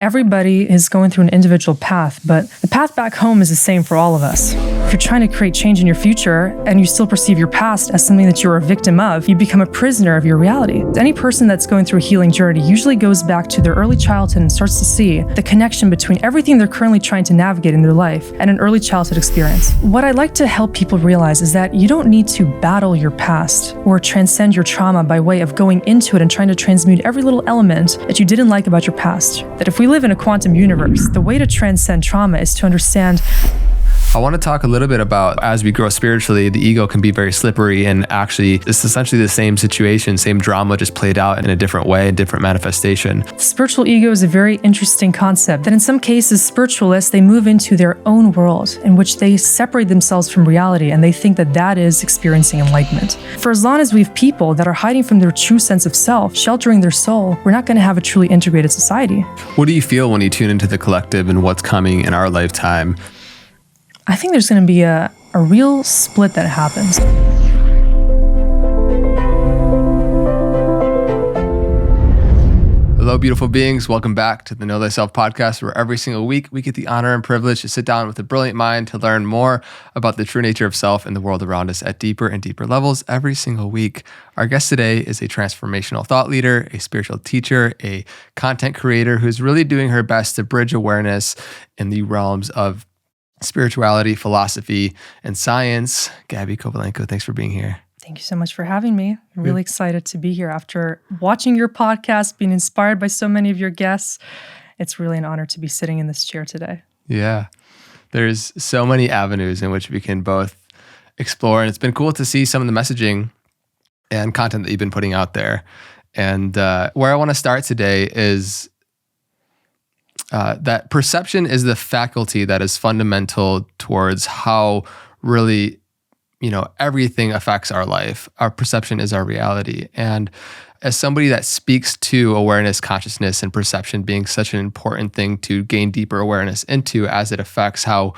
Everybody is going through an individual path, but the path back home is the same for all of us. If you're trying to create change in your future and you still perceive your past as something that you're a victim of, you become a prisoner of your reality. Any person that's going through a healing journey usually goes back to their early childhood and starts to see the connection between everything they're currently trying to navigate in their life and an early childhood experience. What I'd like to help people realize is that you don't need to battle your past or transcend your trauma by way of going into it and trying to transmute every little element that you didn't like about your past. That if we live in a quantum universe, the way to transcend trauma is to understand. I want to talk a little bit about, as we grow spiritually, the ego can be very slippery, and actually it's essentially the same situation, same drama, just played out in a different way, different manifestation. Spiritual ego is a very interesting concept that in some cases, spiritualists, they move into their own world in which they separate themselves from reality, and they think that that is experiencing enlightenment. For as long as we have people that are hiding from their true sense of self, sheltering their soul, we're not going to have a truly integrated society. What do you feel when you tune into the collective and what's coming in our lifetime? I think there's going to be a real split that happens. Hello, beautiful beings. Welcome back to the Know Thyself podcast, where every single week we get the honor and privilege to sit down with a brilliant mind to learn more about the true nature of self and the world around us at deeper and deeper levels every single week. Our guest today is a transformational thought leader, a spiritual teacher, a content creator who's really doing her best to bridge awareness in the realms of spirituality, philosophy, and science. Gabi Kovalenko, thanks for being here. Thank you so much for having me. I'm really excited to be here after watching your podcast, being inspired by so many of your guests. It's really an honor to be sitting in this chair today. Yeah, there's so many avenues in which we can both explore, and it's been cool to see some of the messaging and content that you've been putting out there. And where I want to start today is that perception is the faculty that is fundamental towards how really, everything affects our life. Our perception is our reality. And as somebody that speaks to awareness, consciousness, and perception being such an important thing to gain deeper awareness into as it affects how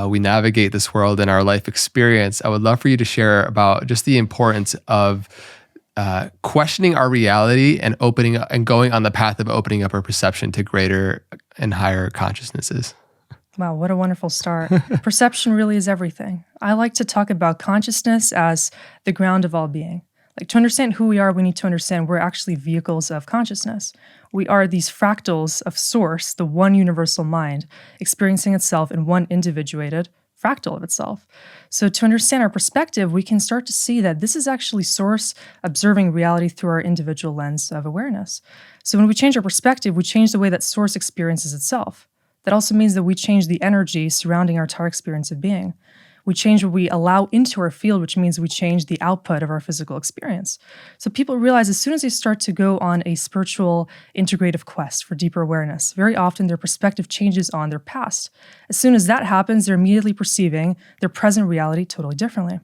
we navigate this world and our life experience, I would love for you to share about just the importance of questioning our reality and opening up and going on the path of opening up our perception to greater and higher consciousnesses. Wow, what a wonderful start. Perception really is everything. I like to talk about consciousness as the ground of all being. Like, to understand who we are, we need to understand we're actually vehicles of consciousness. We are these fractals of source, the one universal mind, experiencing itself in one individuated fractal of itself. So to understand our perspective, we can start to see that this is actually source observing reality through our individual lens of awareness. So when we change our perspective, we change the way that source experiences itself. That also means that we change the energy surrounding our entire experience of being. We change what we allow into our field, which means we change the output of our physical experience. So people realize as soon as they start to go on a spiritual integrative quest for deeper awareness, very often their perspective changes on their past. As soon as that happens, they're immediately perceiving their present reality totally differently.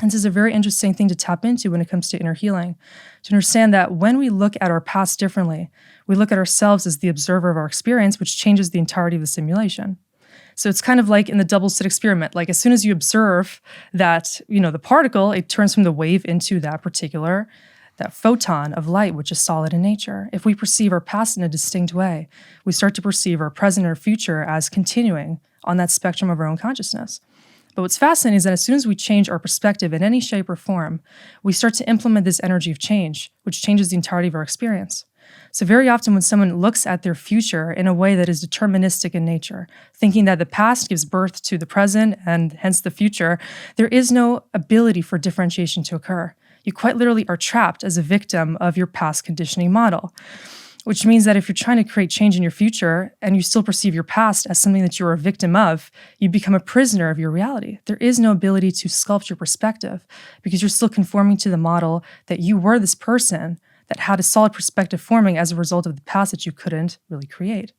And this is a very interesting thing to tap into when it comes to inner healing, to understand that when we look at our past differently, we look at ourselves as the observer of our experience, which changes the entirety of the simulation. So it's kind of like in the double slit experiment. Like, as soon as you observe that, the particle, it turns from the wave into that photon of light, which is solid in nature. If we perceive our past in a distinct way, we start to perceive our present or future as continuing on that spectrum of our own consciousness. But what's fascinating is that as soon as we change our perspective in any shape or form, we start to implement this energy of change, which changes the entirety of our experience. So very often when someone looks at their future in a way that is deterministic in nature, thinking that the past gives birth to the present and hence the future, there is no ability for differentiation to occur. You quite literally are trapped as a victim of your past conditioning model, which means that if you're trying to create change in your future and you still perceive your past as something that you're a victim of, you become a prisoner of your reality. There is no ability to sculpt your perspective because you're still conforming to the model that you were this person that had a solid perspective forming as a result of the past that you couldn't really create.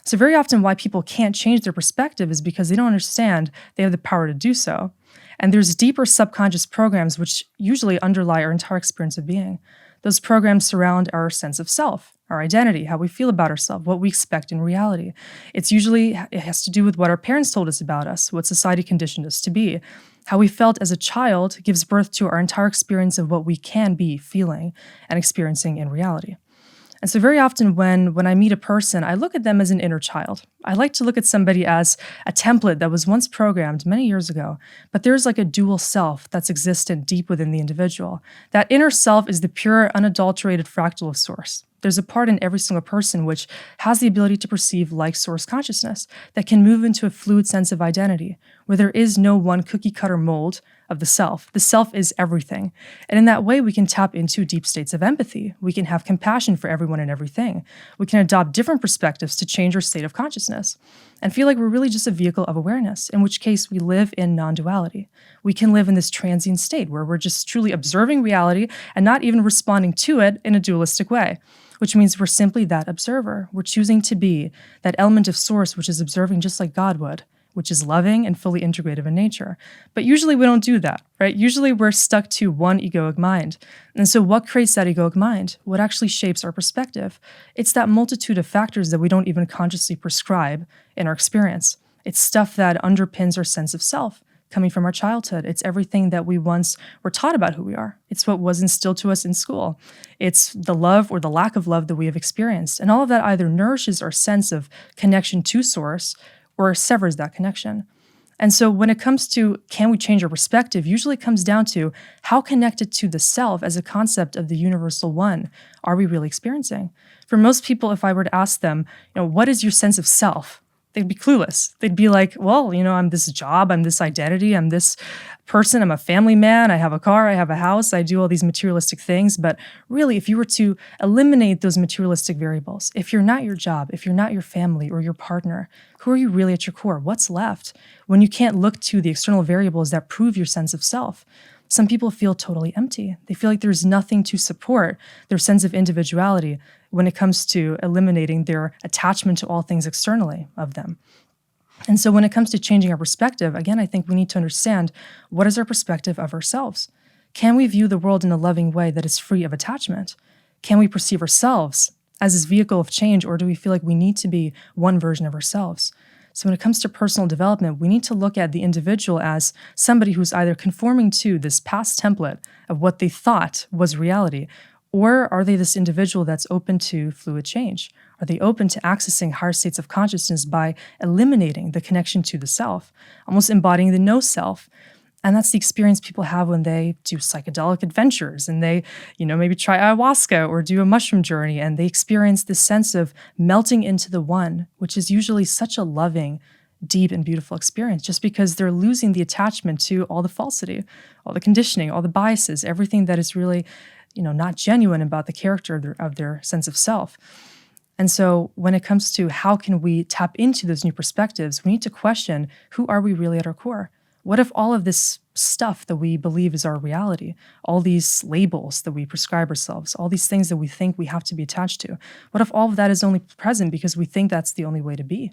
So very often why people can't change their perspective is because they don't understand they have the power to do so. And there's deeper subconscious programs which usually underlie our entire experience of being. Those programs surround our sense of self, our identity, how we feel about ourselves, what we expect in reality. It has to do with what our parents told us about us, what society conditioned us to be. How we felt as a child gives birth to our entire experience of what we can be feeling and experiencing in reality. And so very often when I meet a person, I look at them as an inner child. I like to look at somebody as a template that was once programmed many years ago, but there's like a dual self that's existent deep within the individual. That inner self is the pure, unadulterated fractal of source. There's a part in every single person which has the ability to perceive like source consciousness that can move into a fluid sense of identity, where there is no one cookie cutter mold of the self. The self is everything. And in that way, we can tap into deep states of empathy. We can have compassion for everyone and everything. We can adopt different perspectives to change our state of consciousness and feel like we're really just a vehicle of awareness, in which case we live in non-duality. We can live in this transient state where we're just truly observing reality and not even responding to it in a dualistic way, which means we're simply that observer. We're choosing to be that element of source which is observing just like God would, which is loving and fully integrative in nature. But usually we don't do that, right? Usually we're stuck to one egoic mind. And so what creates that egoic mind? What actually shapes our perspective? It's that multitude of factors that we don't even consciously prescribe in our experience. It's stuff that underpins our sense of self, coming from our childhood. It's everything that we once were taught about who we are. It's what was instilled to us in school. It's the love or the lack of love that we have experienced. And all of that either nourishes our sense of connection to source or severs that connection. And so when it comes to can we change our perspective, usually it comes down to how connected to the self as a concept of the universal one are we really experiencing? For most people, if I were to ask them, what is your sense of self? They'd be clueless. They'd be like, well, I'm this job, I'm this identity, I'm this person, I'm a family man, I have a car, I have a house, I do all these materialistic things. But really, if you were to eliminate those materialistic variables, if you're not your job, if you're not your family or your partner, who are you really at your core? What's left when you can't look to the external variables that prove your sense of self? Some people feel totally empty. They feel like there's nothing to support their sense of individuality when it comes to eliminating their attachment to all things externally of them. And so when it comes to changing our perspective, again, I think we need to understand what is our perspective of ourselves. Can we view the world in a loving way that is free of attachment? Can we perceive ourselves as this vehicle of change, or do we feel like we need to be one version of ourselves? So when it comes to personal development, we need to look at the individual as somebody who's either conforming to this past template of what they thought was reality, or are they this individual that's open to fluid change? Are they open to accessing higher states of consciousness by eliminating the connection to the self, almost embodying the no self? And that's the experience people have when they do psychedelic adventures and they, maybe try ayahuasca or do a mushroom journey, and they experience this sense of melting into the one, which is usually such a loving, deep, and beautiful experience, just because they're losing the attachment to all the falsity, all the conditioning, all the biases, everything that is really, not genuine about the character of their sense of self. And so when it comes to how can we tap into those new perspectives, we need to question, who are we really at our core? What if all of this stuff that we believe is our reality, all these labels that we prescribe ourselves, all these things that we think we have to be attached to, what if all of that is only present because we think that's the only way to be?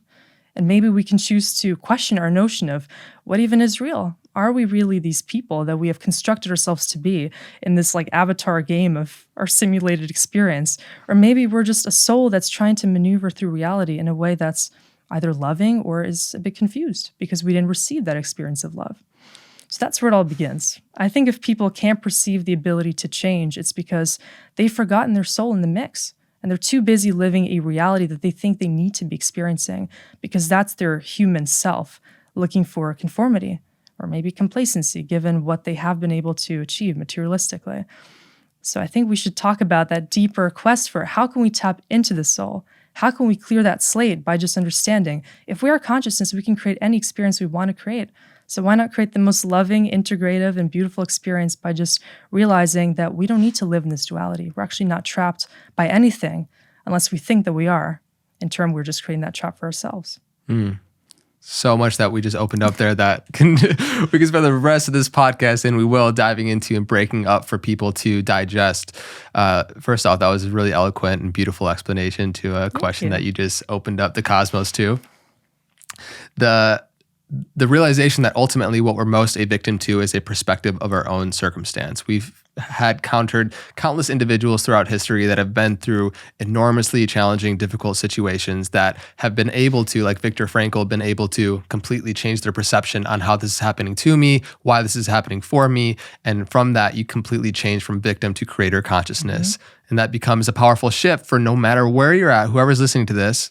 And maybe we can choose to question our notion of what even is real. Are we really these people that we have constructed ourselves to be in this avatar game of our simulated experience? Or maybe we're just a soul that's trying to maneuver through reality in a way that's either loving or is a bit confused because we didn't receive that experience of love. So that's where it all begins. I think if people can't perceive the ability to change, it's because they've forgotten their soul in the mix. And they're too busy living a reality that they think they need to be experiencing because that's their human self looking for conformity or maybe complacency given what they have been able to achieve materialistically. So I think we should talk about that deeper quest for how can we tap into the soul? How can we clear that slate by just understanding if we are consciousness, we can create any experience we want to create. So why not create the most loving, integrative, and beautiful experience by just realizing that we don't need to live in this duality. We're actually not trapped by anything unless we think that we are. In turn, we're just creating that trap for ourselves. So much that we just opened up there that we can spend the rest of this podcast, and we will, diving into and breaking up for people to digest. First off, that was a really eloquent and beautiful explanation to a question that you just opened up the cosmos to. The realization that ultimately what we're most a victim to is a perspective of our own circumstance. We've had countered countless individuals throughout history that have been through enormously challenging, difficult situations that have been able to, like Viktor Frankl, been able to completely change their perception on how this is happening to me, why this is happening for me. And from that, you completely change from victim to creator consciousness. And that becomes a powerful shift for no matter where you're at, whoever's listening to this,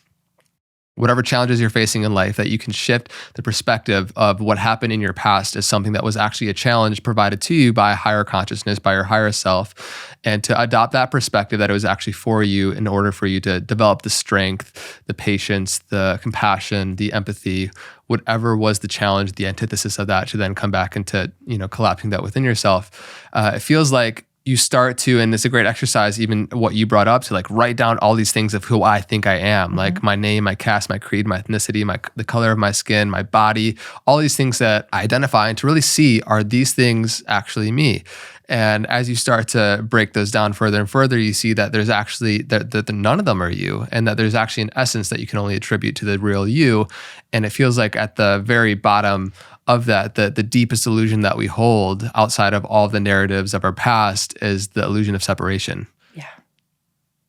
whatever challenges you're facing in life, that you can shift the perspective of what happened in your past as something that was actually a challenge provided to you by a higher consciousness, by your higher self, and to adopt that perspective that it was actually for you in order for you to develop the strength, the patience, the compassion, the empathy, whatever was the challenge, the antithesis of that, to then come back into, collapsing that within yourself. It feels like you start to, and it's a great exercise, even what you brought up, to like write down all these things of who I think I am, like my name, my caste, my creed, my ethnicity, the color of my skin, my body, all these things that I identify, and to really see, are these things actually me? And as you start to break those down further and further, you see that there's actually, that none of them are you, and that there's actually an essence that you can only attribute to the real you. And it feels like at the very bottom of that, the deepest illusion that we hold outside of all the narratives of our past is the illusion of separation. Yeah.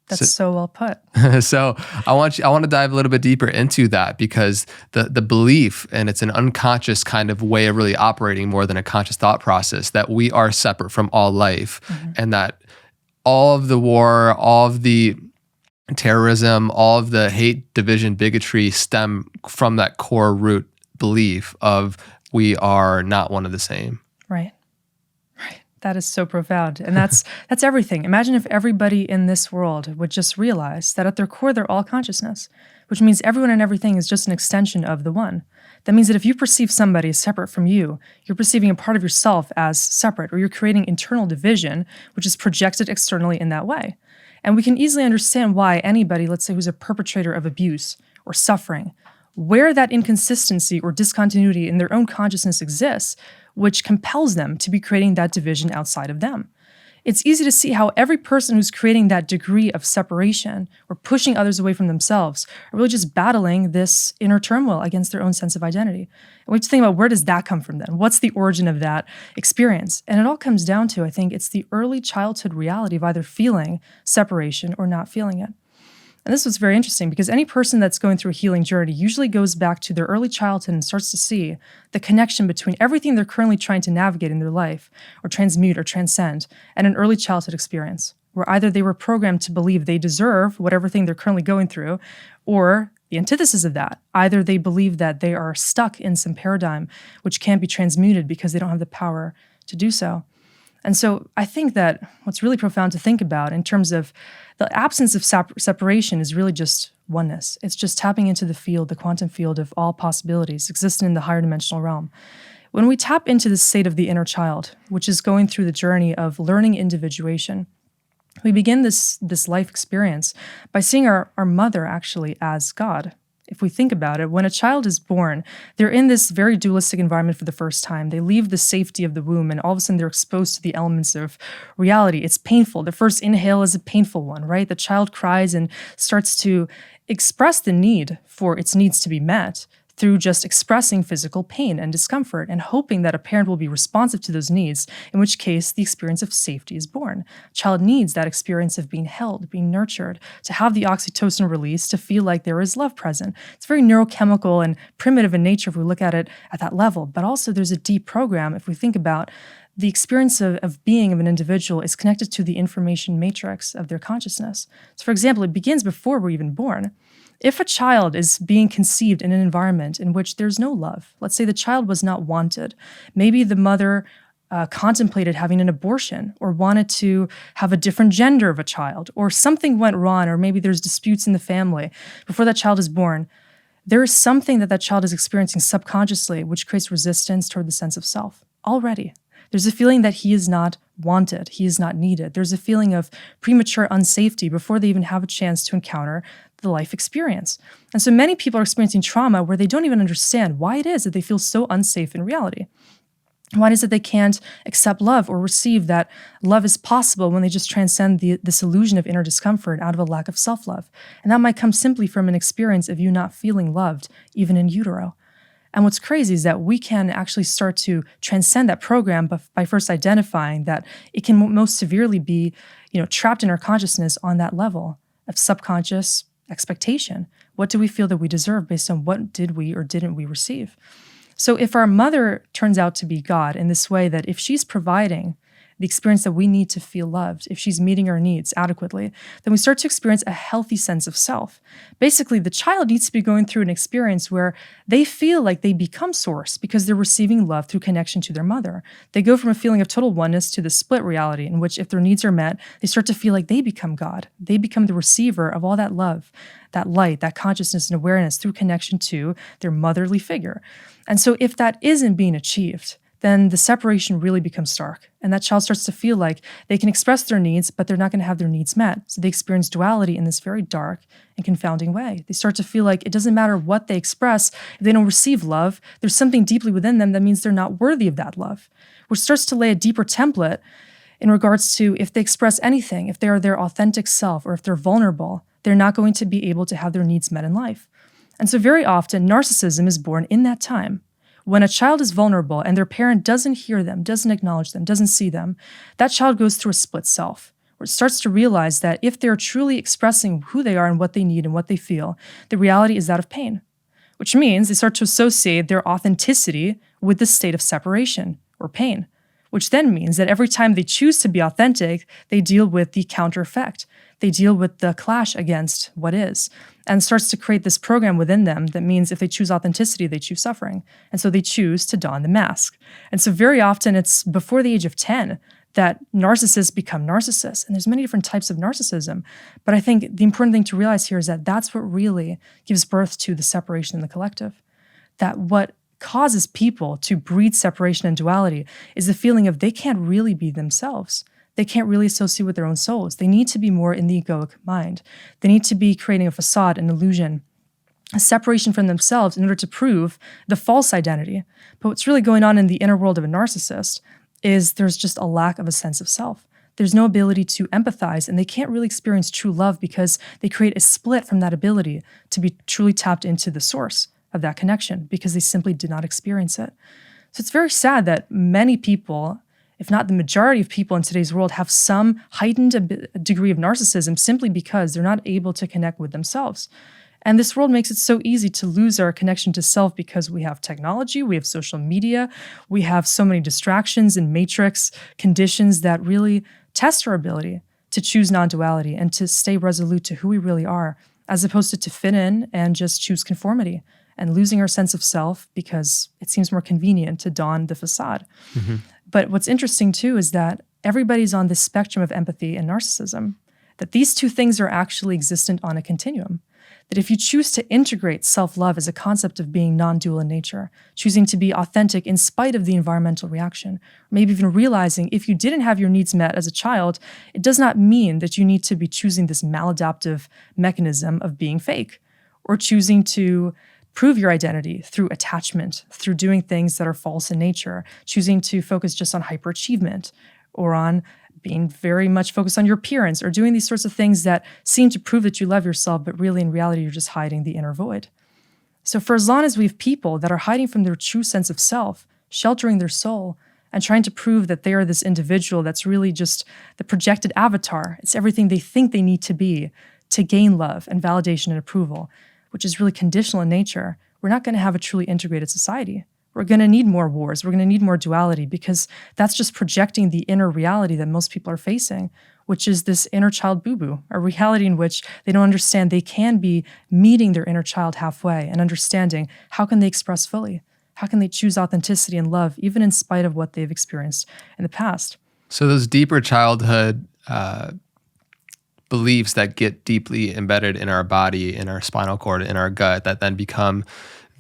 That's so well put. So I want to dive a little bit deeper into that, because the belief, and it's an unconscious kind of way of really operating more than a conscious thought process, that we are separate from all life, and that all of the war, all of the terrorism, all of the hate, division, bigotry stem from that core root belief of we are not one of the same. Right. That is so profound. And that's everything. Imagine if everybody in this world would just realize that at their core, they're all consciousness, which means everyone and everything is just an extension of the one. That means that if you perceive somebody as separate from you, you're perceiving a part of yourself as separate, or you're creating internal division, which is projected externally in that way. And we can easily understand why anybody, let's say, who's a perpetrator of abuse or suffering, where that inconsistency or discontinuity in their own consciousness exists, which compels them to be creating that division outside of them. It's easy to see how every person who's creating that degree of separation or pushing others away from themselves are really just battling this inner turmoil against their own sense of identity. And we have to think about, where does that come from then? What's the origin of that experience? And it all comes down to, I think, it's the early childhood reality of either feeling separation or not feeling it. And this was very interesting, because any person that's going through a healing journey usually goes back to their early childhood and starts to see the connection between everything they're currently trying to navigate in their life, or transmute or transcend, and an early childhood experience, where either they were programmed to believe they deserve whatever thing they're currently going through, or the antithesis of that, either they believe that they are stuck in some paradigm which can't be transmuted because they don't have the power to do so. And so I think that what's really profound to think about in terms of the absence of separation is really just oneness. It's just tapping into the field, the quantum field of all possibilities existing in the higher dimensional realm. When we tap into the state of the inner child, which is going through the journey of learning individuation, we begin this life experience by seeing our mother actually as God. If we think about it, when a child is born, they're in this very dualistic environment for the first time. They leave the safety of the womb, and all of a sudden they're exposed to the elements of reality. It's painful. The first inhale is a painful one, right? The child cries and starts to express the need for its needs to be met through just expressing physical pain and discomfort and hoping that a parent will be responsive to those needs, in which case the experience of safety is born. Child needs that experience of being held, being nurtured, to have the oxytocin release, to feel like there is love present. It's very neurochemical and primitive in nature if we look at it at that level, but also there's a deep program if we think about the experience of being of an individual is connected to the information matrix of their consciousness. So for example, it begins before we're even born. If a child is being conceived in an environment in which there's no love, let's say the child was not wanted, maybe the mother contemplated having an abortion or wanted to have a different gender of a child, or something went wrong, or maybe there's disputes in the family before that child is born, there is something that child is experiencing subconsciously which creates resistance toward the sense of self already. There's a feeling that he is not wanted, he is not needed. There's a feeling of premature unsafety before they even have a chance to encounter the life experience. And so many people are experiencing trauma where they don't even understand why it is that they feel so unsafe in reality. Why is it they can't accept love or receive that love is possible when they just transcend this illusion of inner discomfort out of a lack of self-love? And that might come simply from an experience of you not feeling loved, even in utero. And what's crazy is that we can actually start to transcend that program by first identifying that it can most severely be, trapped in our consciousness on that level of subconscious expectation. What do we feel that we deserve based on what did we or didn't we receive? So if our mother turns out to be God in this way, that if she's providing the experience that we need to feel loved, if she's meeting our needs adequately, then we start to experience a healthy sense of self. Basically, the child needs to be going through an experience where they feel like they become source because they're receiving love through connection to their mother. They go from a feeling of total oneness to the split reality in which if their needs are met, they start to feel like they become God. They become the receiver of all that love, that light, that consciousness and awareness through connection to their motherly figure. And so if that isn't being achieved, then the separation really becomes stark. And that child starts to feel like they can express their needs, but they're not going to have their needs met. So they experience duality in this very dark and confounding way. They start to feel like it doesn't matter what they express. If they don't receive love, there's something deeply within them that means they're not worthy of that love, which starts to lay a deeper template in regards to if they express anything, if they are their authentic self, or if they're vulnerable, they're not going to be able to have their needs met in life. And so very often, narcissism is born in that time. When a child is vulnerable and their parent doesn't hear them, doesn't acknowledge them, doesn't see them, that child goes through a split self, where it starts to realize that if they're truly expressing who they are and what they need and what they feel, the reality is that of pain, which means they start to associate their authenticity with the state of separation or pain, which then means that every time they choose to be authentic, they deal with the counter effect. They deal with the clash against what is, and starts to create this program within them that means if they choose authenticity, they choose suffering. And so they choose to don the mask. And so very often it's before the age of 10 that narcissists become narcissists. And there's many different types of narcissism. But I think the important thing to realize here is that that's what really gives birth to the separation in the collective. That what causes people to breed separation and duality is the feeling of they can't really be themselves. They can't really associate with their own souls. They need to be more in the egoic mind. They need to be creating a facade, an illusion, a separation from themselves in order to prove the false identity. But what's really going on in the inner world of a narcissist is there's just a lack of a sense of self. There's no ability to empathize, and they can't really experience true love because they create a split from that ability to be truly tapped into the source of that connection because they simply did not experience it. So it's very sad that many people, if not the majority of people in today's world, have some heightened degree of narcissism simply because they're not able to connect with themselves. And this world makes it so easy to lose our connection to self because we have technology, we have social media, we have so many distractions and matrix conditions that really test our ability to choose non-duality and to stay resolute to who we really are, as opposed to fit in and just choose conformity and losing our sense of self because it seems more convenient to don the facade. Mm-hmm. But what's interesting too is that everybody's on this spectrum of empathy and narcissism, that these two things are actually existent on a continuum. That if you choose to integrate self-love as a concept of being non-dual in nature, choosing to be authentic in spite of the environmental reaction, or maybe even realizing if you didn't have your needs met as a child, it does not mean that you need to be choosing this maladaptive mechanism of being fake, or choosing to prove your identity through attachment, through doing things that are false in nature, choosing to focus just on hyperachievement or on being very much focused on your appearance or doing these sorts of things that seem to prove that you love yourself, but really in reality, you're just hiding the inner void. So for as long as we have people that are hiding from their true sense of self, sheltering their soul, and trying to prove that they are this individual that's really just the projected avatar, it's everything they think they need to be to gain love and validation and approval, which is really conditional in nature, we're not going to have a truly integrated society. We're going to need more wars. We're going to need more duality because that's just projecting the inner reality that most people are facing, which is this inner child boo-boo, a reality in which they don't understand they can be meeting their inner child halfway and understanding how can they express fully? How can they choose authenticity and love even in spite of what they've experienced in the past? So those deeper childhood beliefs that get deeply embedded in our body, in our spinal cord, in our gut, that then become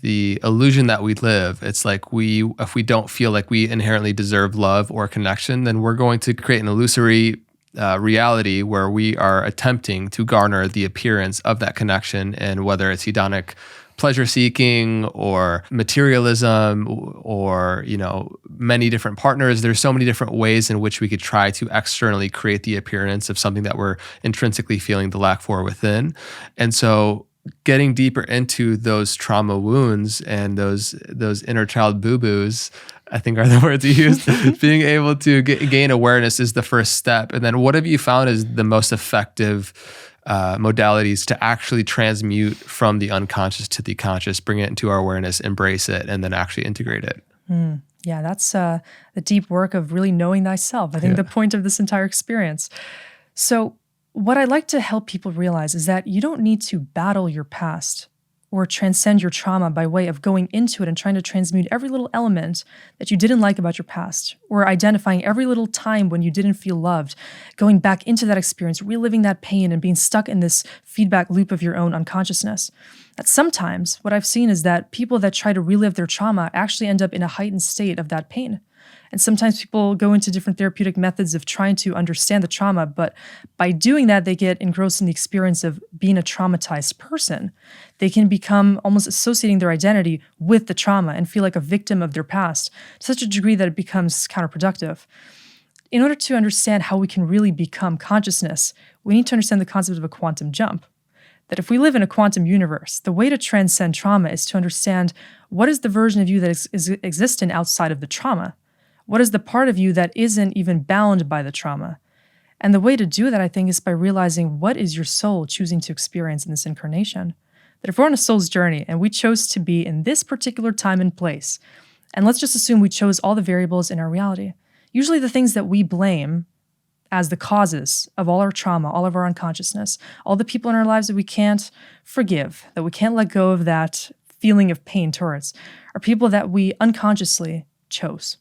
the illusion that we live. It's like if we don't feel like we inherently deserve love or connection, then we're going to create an illusory reality where we are attempting to garner the appearance of that connection, and whether it's hedonic pleasure seeking or materialism or many different partners. There's so many different ways in which we could try to externally create the appearance of something that we're intrinsically feeling the lack for within. And so getting deeper into those trauma wounds and those inner child boo-boos, I think are the words you used, being able to gain awareness is the first step. And then what have you found is the most effective modalities to actually transmute from the unconscious to the conscious, bring it into our awareness, embrace it, and then actually integrate it? Yeah, that's the deep work of really knowing thyself. I think the point of this entire experience. So what I like to help people realize is that you don't need to battle your past or transcend your trauma by way of going into it and trying to transmute every little element that you didn't like about your past, or identifying every little time when you didn't feel loved, going back into that experience, reliving that pain and being stuck in this feedback loop of your own unconsciousness. That sometimes what I've seen is that people that try to relive their trauma actually end up in a heightened state of that pain. And sometimes people go into different therapeutic methods of trying to understand the trauma, but by doing that, they get engrossed in the experience of being a traumatized person. They can become almost associating their identity with the trauma and feel like a victim of their past to such a degree that it becomes counterproductive. In order to understand how we can really become consciousness, we need to understand the concept of a quantum jump. That if we live in a quantum universe, the way to transcend trauma is to understand what is the version of you that is existent outside of the trauma. What is the part of you that isn't even bound by the trauma? And the way to do that, I think, is by realizing what is your soul choosing to experience in this incarnation. That if we're on a soul's journey and we chose to be in this particular time and place, and let's just assume we chose all the variables in our reality, usually the things that we blame as the causes of all our trauma, all of our unconsciousness, all the people in our lives that we can't forgive, that we can't let go of that feeling of pain towards, are people that we unconsciously chose.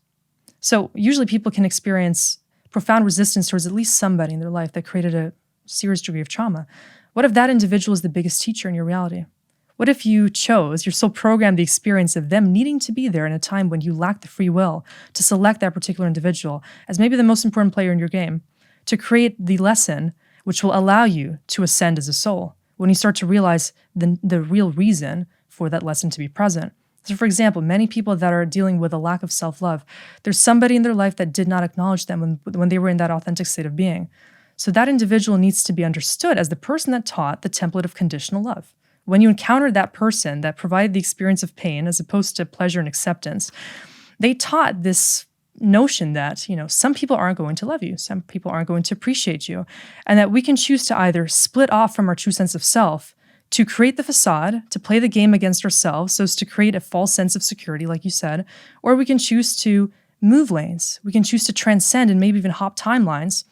So usually people can experience profound resistance towards at least somebody in their life that created a serious degree of trauma. What if that individual is the biggest teacher in your reality? What if you chose, your soul programmed the experience of them needing to be there in a time when you lack the free will to select that particular individual as maybe the most important player in your game, to create the lesson which will allow you to ascend as a soul when you start to realize the real reason for that lesson to be present? So for example, many people that are dealing with a lack of self-love, there's somebody in their life that did not acknowledge them when they were in that authentic state of being. So that individual needs to be understood as the person that taught the template of conditional love. When you encounter that person that provided the experience of pain as opposed to pleasure and acceptance, they taught this notion that, some people aren't going to love you, some people aren't going to appreciate you, and that we can choose to either split off from our true sense of self to create the facade, to play the game against ourselves, so as to create a false sense of security, like you said, or we can choose to move lanes. We can choose to transcend and maybe even hop timelines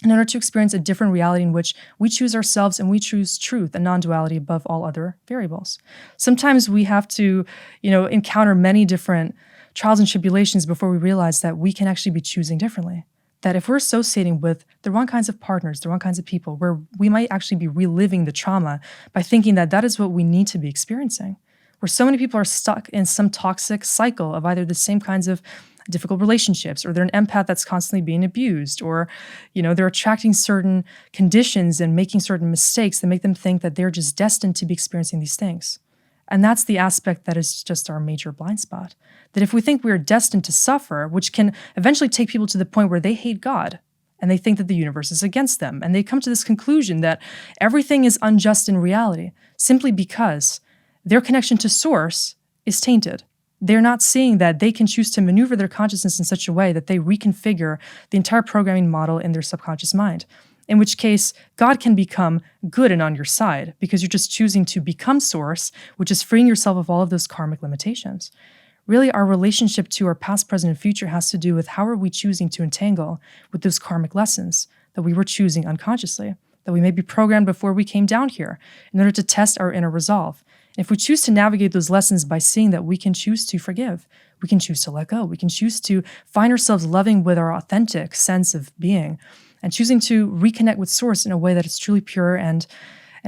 in order to experience a different reality in which we choose ourselves and we choose truth and non-duality above all other variables. Sometimes we have to, encounter many different trials and tribulations before we realize that we can actually be choosing differently. That if we're associating with the wrong kinds of partners, the wrong kinds of people, where we might actually be reliving the trauma by thinking that that is what we need to be experiencing. Where so many people are stuck in some toxic cycle of either the same kinds of difficult relationships, or they're an empath that's constantly being abused, or, they're attracting certain conditions and making certain mistakes that make them think that they're just destined to be experiencing these things. And that's the aspect that is just our major blind spot. That if we think we're destined to suffer, which can eventually take people to the point where they hate God and they think that the universe is against them, and they come to this conclusion that everything is unjust in reality simply because their connection to source is tainted. They're not seeing that they can choose to maneuver their consciousness in such a way that they reconfigure the entire programming model in their subconscious mind. In which case, God can become good and on your side because you're just choosing to become source, which is freeing yourself of all of those karmic limitations. Really, our relationship to our past, present, and future has to do with how are we choosing to entangle with those karmic lessons that we were choosing unconsciously, that we may be programmed before we came down here in order to test our inner resolve. And if we choose to navigate those lessons by seeing that we can choose to forgive, we can choose to let go, we can choose to find ourselves loving with our authentic sense of being, and choosing to reconnect with source in a way that is truly pure and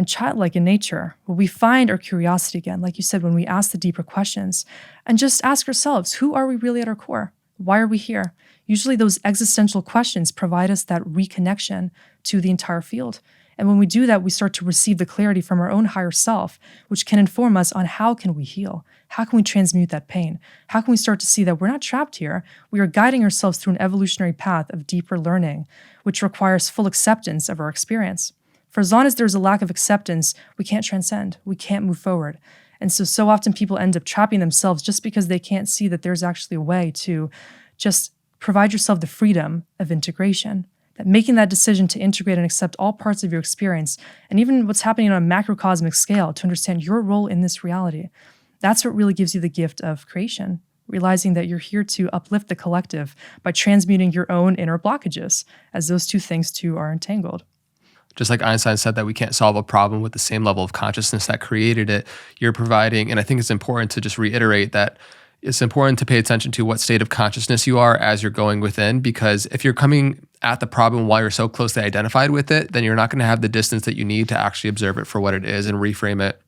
childlike in nature, where we find our curiosity again, like you said, when we ask the deeper questions, and just ask ourselves, who are we really at our core? Why are we here? Usually those existential questions provide us that reconnection to the entire field. And when we do that, we start to receive the clarity from our own higher self, which can inform us on how can we heal? How can we transmute that pain? How can we start to see that we're not trapped here? We are guiding ourselves through an evolutionary path of deeper learning, which requires full acceptance of our experience. For as long as there's a lack of acceptance, we can't transcend, we can't move forward. And so often people end up trapping themselves just because they can't see that there's actually a way to just provide yourself the freedom of integration. That making that decision to integrate and accept all parts of your experience, and even what's happening on a macrocosmic scale, to understand your role in this reality, that's what really gives you the gift of creation. Realizing that you're here to uplift the collective by transmuting your own inner blockages, as those two things too are entangled. Just like Einstein said that we can't solve a problem with the same level of consciousness that created it, you're providing, and I think it's important to just reiterate that it's important to pay attention to what state of consciousness you are as you're going within, because if you're coming at the problem while you're so closely identified with it, then you're not going to have the distance that you need to actually observe it for what it is and reframe it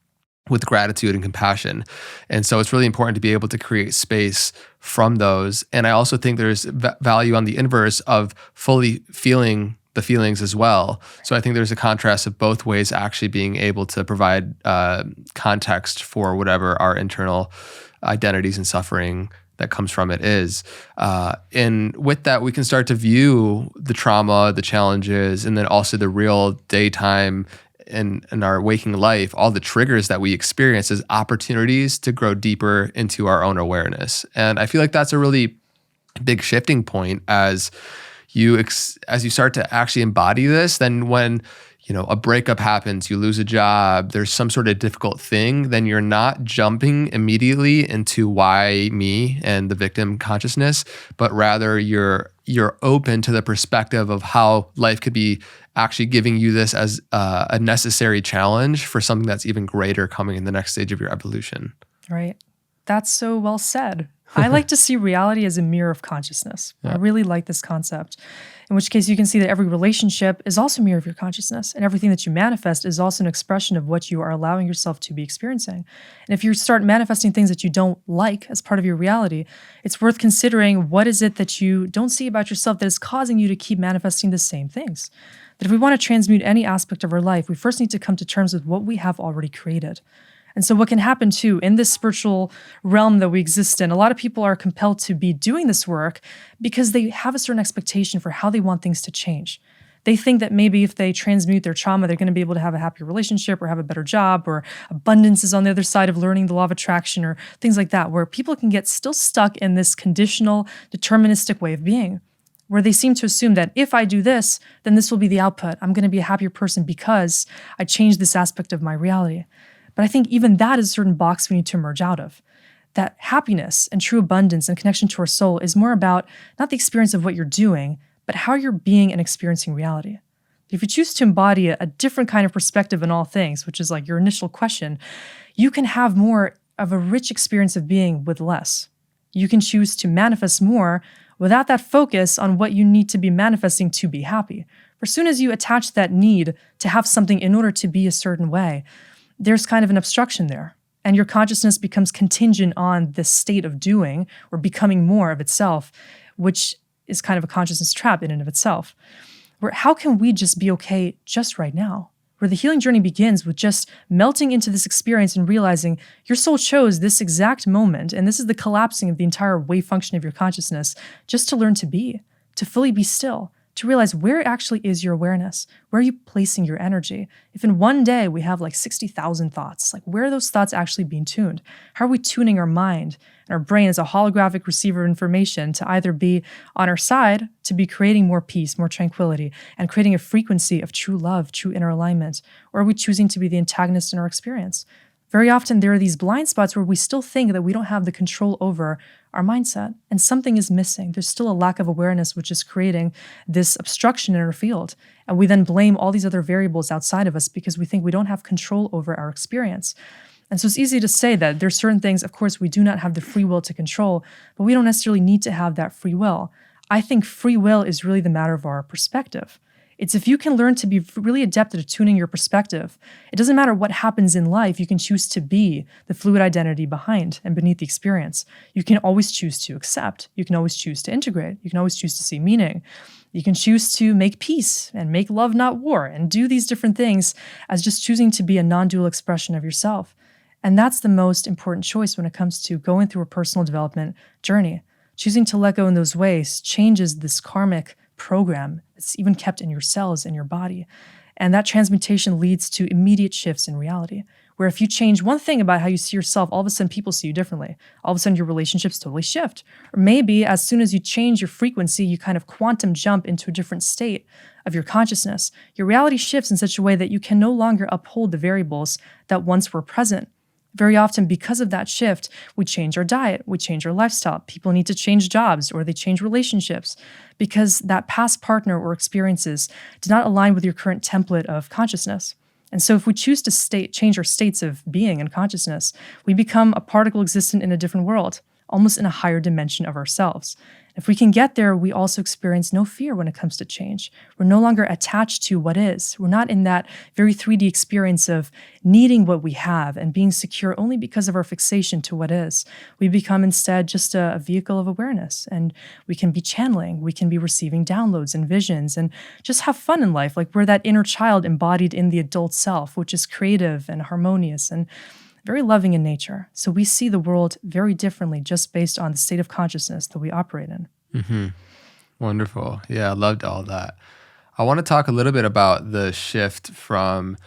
with gratitude and compassion. And so it's really important to be able to create space from those. And I also think there's value on the inverse of fully feeling the feelings as well. So I think there's a contrast of both ways actually being able to provide context for whatever our internal identities and suffering that comes from it is. And with that, we can start to view the trauma, the challenges, and then also the real daytime in our waking life, all the triggers that we experience as opportunities to grow deeper into our own awareness. And I feel like that's a really big shifting point as you start to actually embody this. Then when a breakup happens, you lose a job, there's some sort of difficult thing, then you're not jumping immediately into why me and the victim consciousness, but rather you're open to the perspective of how life could be actually giving you this as a necessary challenge for something that's even greater coming in the next stage of your evolution. Right. That's so well said. I like to see reality as a mirror of consciousness. Yeah. I really like this concept, in which case you can see that every relationship is also a mirror of your consciousness, and everything that you manifest is also an expression of what you are allowing yourself to be experiencing. And if you start manifesting things that you don't like as part of your reality, it's worth considering what is it that you don't see about yourself that is causing you to keep manifesting the same things. That if we want to transmute any aspect of our life, we first need to come to terms with what we have already created. And so what can happen too in this spiritual realm that we exist in, a lot of people are compelled to be doing this work because they have a certain expectation for how they want things to change. They think that maybe if they transmute their trauma, they're going to be able to have a happier relationship or have a better job, or abundance is on the other side of learning the law of attraction, or things like that, where people can get still stuck in this conditional, deterministic way of being, where they seem to assume that if I do this, then this will be the output. I'm going to be a happier person because I changed this aspect of my reality. But I think even that is a certain box we need to emerge out of. That happiness and true abundance and connection to our soul is more about not the experience of what you're doing, but how you're being and experiencing reality. If you choose to embody a different kind of perspective in all things, which is like your initial question, you can have more of a rich experience of being with less. You can choose to manifest more without that focus on what you need to be manifesting to be happy. For as soon as you attach that need to have something in order to be a certain way, there's kind of an obstruction there. And your consciousness becomes contingent on this state of doing or becoming more of itself, which is kind of a consciousness trap in and of itself. Where how can we just be okay just right now? Where the healing journey begins with just melting into this experience and realizing your soul chose this exact moment, and this is the collapsing of the entire wave function of your consciousness, just to learn to be, to fully be still, to realize where actually is your awareness. Where are you placing your energy? If in one day we have like 60,000 thoughts, like where are those thoughts actually being tuned? How are we tuning our mind and our brain as a holographic receiver of information to either be on our side, to be creating more peace, more tranquility, and creating a frequency of true love, true inner alignment? Or are we choosing to be the antagonist in our experience? Very often there are these blind spots where we still think that we don't have the control over our mindset, and something is missing. There's still a lack of awareness, which is creating this obstruction in our field. And we then blame all these other variables outside of us because we think we don't have control over our experience. And so it's easy to say that there's certain things, of course, we do not have the free will to control, but we don't necessarily need to have that free will. I think free will is really the matter of our perspective. It's if you can learn to be really adept at attuning your perspective, it doesn't matter what happens in life, you can choose to be the fluid identity behind and beneath the experience. You can always choose to accept. You can always choose to integrate. You can always choose to see meaning. You can choose to make peace and make love, not war, and do these different things as just choosing to be a non-dual expression of yourself. And that's the most important choice when it comes to going through a personal development journey. Choosing to let go in those ways changes this karmic program that's even kept in your cells, in your body. And that transmutation leads to immediate shifts in reality, where if you change one thing about how you see yourself, all of a sudden people see you differently. All of a sudden your relationships totally shift. Or maybe as soon as you change your frequency, you kind of quantum jump into a different state of your consciousness. Your reality shifts in such a way that you can no longer uphold the variables that once were present. Very often, because of that shift, we change our diet, we change our lifestyle. People need to change jobs or they change relationships because that past partner or experiences did not align with your current template of consciousness. And so if we choose to change our states of being and consciousness, we become a particle existent in a different world, almost in a higher dimension of ourselves. If we can get there, we also experience no fear when it comes to change. We're no longer attached to what is. We're not in that very 3D experience of needing what we have and being secure only because of our fixation to what is. We become instead just a vehicle of awareness, and we can be channeling, we can be receiving downloads and visions and just have fun in life. Like we're that inner child embodied in the adult self, which is creative and harmonious and very loving in nature. So we see the world very differently just based on the state of consciousness that we operate in. Mm-hmm. Wonderful. Yeah, I loved all that. I want to talk a little bit about the shift from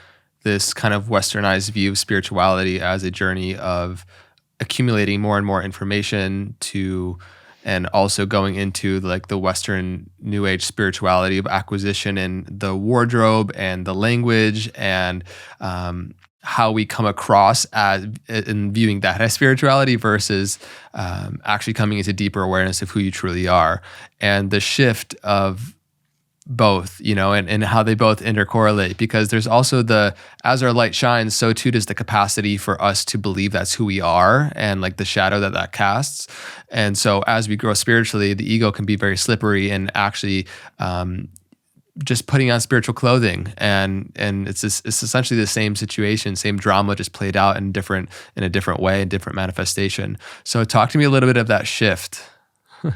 this kind of westernized view of spirituality as a journey of accumulating more and more information to, and also going into like the Western New Age spirituality of acquisition and the wardrobe and the language and how we come across as in viewing that as spirituality versus actually coming into deeper awareness of who you truly are, and the shift of both, and how they both intercorrelate, because there's also as our light shines, so too does the capacity for us to believe that's who we are and like the shadow that casts. And so as we grow spiritually, the ego can be very slippery and actually just putting on spiritual clothing, and it's essentially the same situation, same drama, just played out in a different way, in different manifestation. So talk to me a little bit of that shift.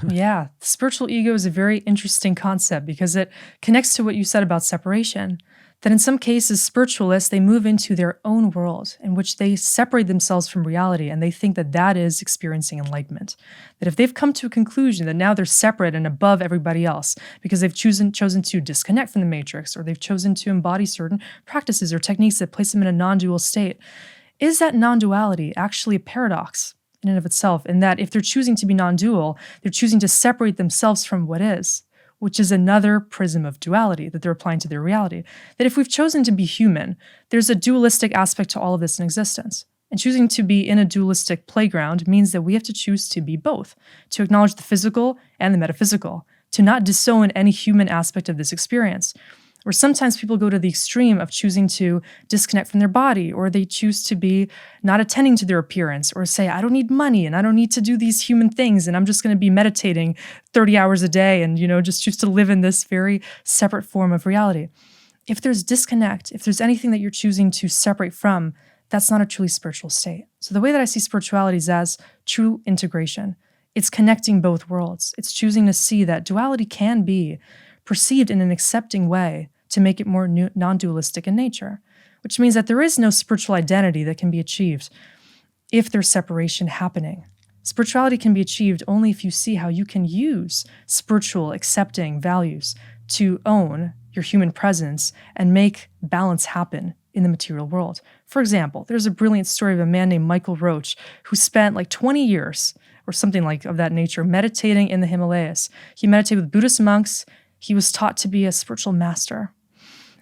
Yeah, the spiritual ego is a very interesting concept because it connects to what you said about separation. That in some cases, spiritualists, they move into their own world in which they separate themselves from reality, and they think that that is experiencing enlightenment. That if they've come to a conclusion that now they're separate and above everybody else because they've chosen to disconnect from the matrix, or they've chosen to embody certain practices or techniques that place them in a non-dual state, is that non-duality actually a paradox in and of itself? In that if they're choosing to be non-dual, they're choosing to separate themselves from what is, which is another prism of duality that they're applying to their reality. That if we've chosen to be human, there's a dualistic aspect to all of this in existence. And choosing to be in a dualistic playground means that we have to choose to be both, to acknowledge the physical and the metaphysical, to not disown any human aspect of this experience. Or sometimes people go to the extreme of choosing to disconnect from their body, or they choose to be not attending to their appearance, or say, I don't need money and I don't need to do these human things, and I'm just going to be meditating 30 hours a day and, just choose to live in this very separate form of reality. If there's disconnect, if there's anything that you're choosing to separate from, that's not a truly spiritual state. So the way that I see spirituality is as true integration. It's connecting both worlds. It's choosing to see that duality can be perceived in an accepting way to make it more non-dualistic in nature, which means that there is no spiritual identity that can be achieved if there's separation happening. Spirituality can be achieved only if you see how you can use spiritual accepting values to own your human presence and make balance happen in the material world. For example, there's a brilliant story of a man named Michael Roach who spent like 20 years or something like of that nature meditating in the Himalayas. He meditated with Buddhist monks. He was taught to be a spiritual master.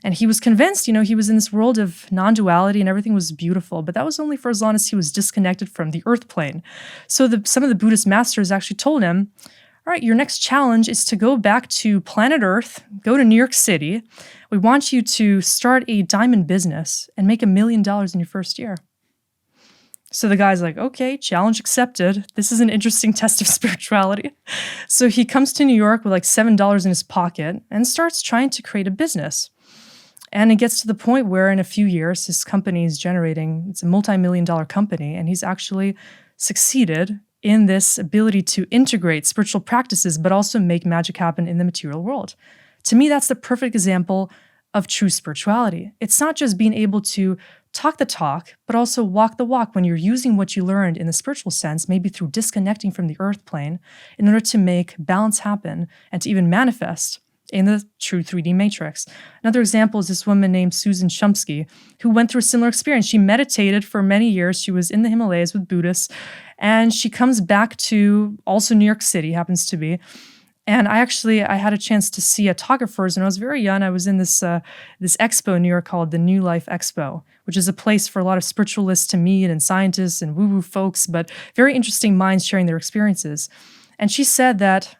And he was convinced, he was in this world of non-duality and everything was beautiful, but that was only for as long as he was disconnected from the earth plane. So some of the Buddhist masters actually told him, all right, your next challenge is to go back to planet Earth, go to New York City. We want you to start a diamond business and make $1 million in your first year. So the guy's like, okay, challenge accepted. This is an interesting test of spirituality. So he comes to New York with like $7 in his pocket and starts trying to create a business. And it gets to the point where in a few years, his company is generating, it's a multi-million-dollar company, and he's actually succeeded in this ability to integrate spiritual practices, but also make magic happen in the material world. To me, that's the perfect example of true spirituality. It's not just being able to talk the talk, but also walk the walk when you're using what you learned in the spiritual sense, maybe through disconnecting from the earth plane, in order to make balance happen and to even manifest in the true 3D matrix. Another example is this woman named Susan Shumsky, who went through a similar experience. She meditated for many years. She was in the Himalayas with Buddhists, and she comes back to also New York City, happens to be. And I had a chance to see autographers when I was very young. I was in this expo in New York called the New Life Expo, which is a place for a lot of spiritualists to meet and scientists and woo-woo folks, but very interesting minds sharing their experiences. And she said that,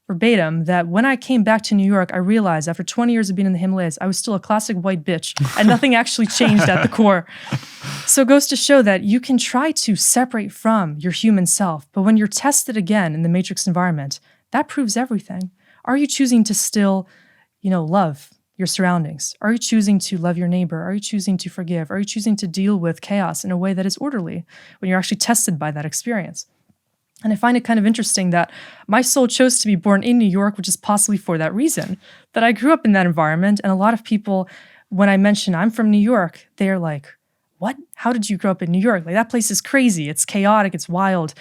verbatim, that when I came back to New York, I realized after 20 years of being in the Himalayas, I was still a classic white bitch and nothing actually changed at the core. So it goes to show that you can try to separate from your human self, but when you're tested again in the matrix environment, that proves everything. Are you choosing to still, love your surroundings? Are you choosing to love your neighbor? Are you choosing to forgive? Are you choosing to deal with chaos in a way that is orderly when you're actually tested by that experience? And I find it kind of interesting that my soul chose to be born in New York, which is possibly for that reason, that I grew up in that environment. And a lot of people, when I mention I'm from New York, they're like, what? How did you grow up in New York? Like, that place is crazy. It's chaotic. It's wild.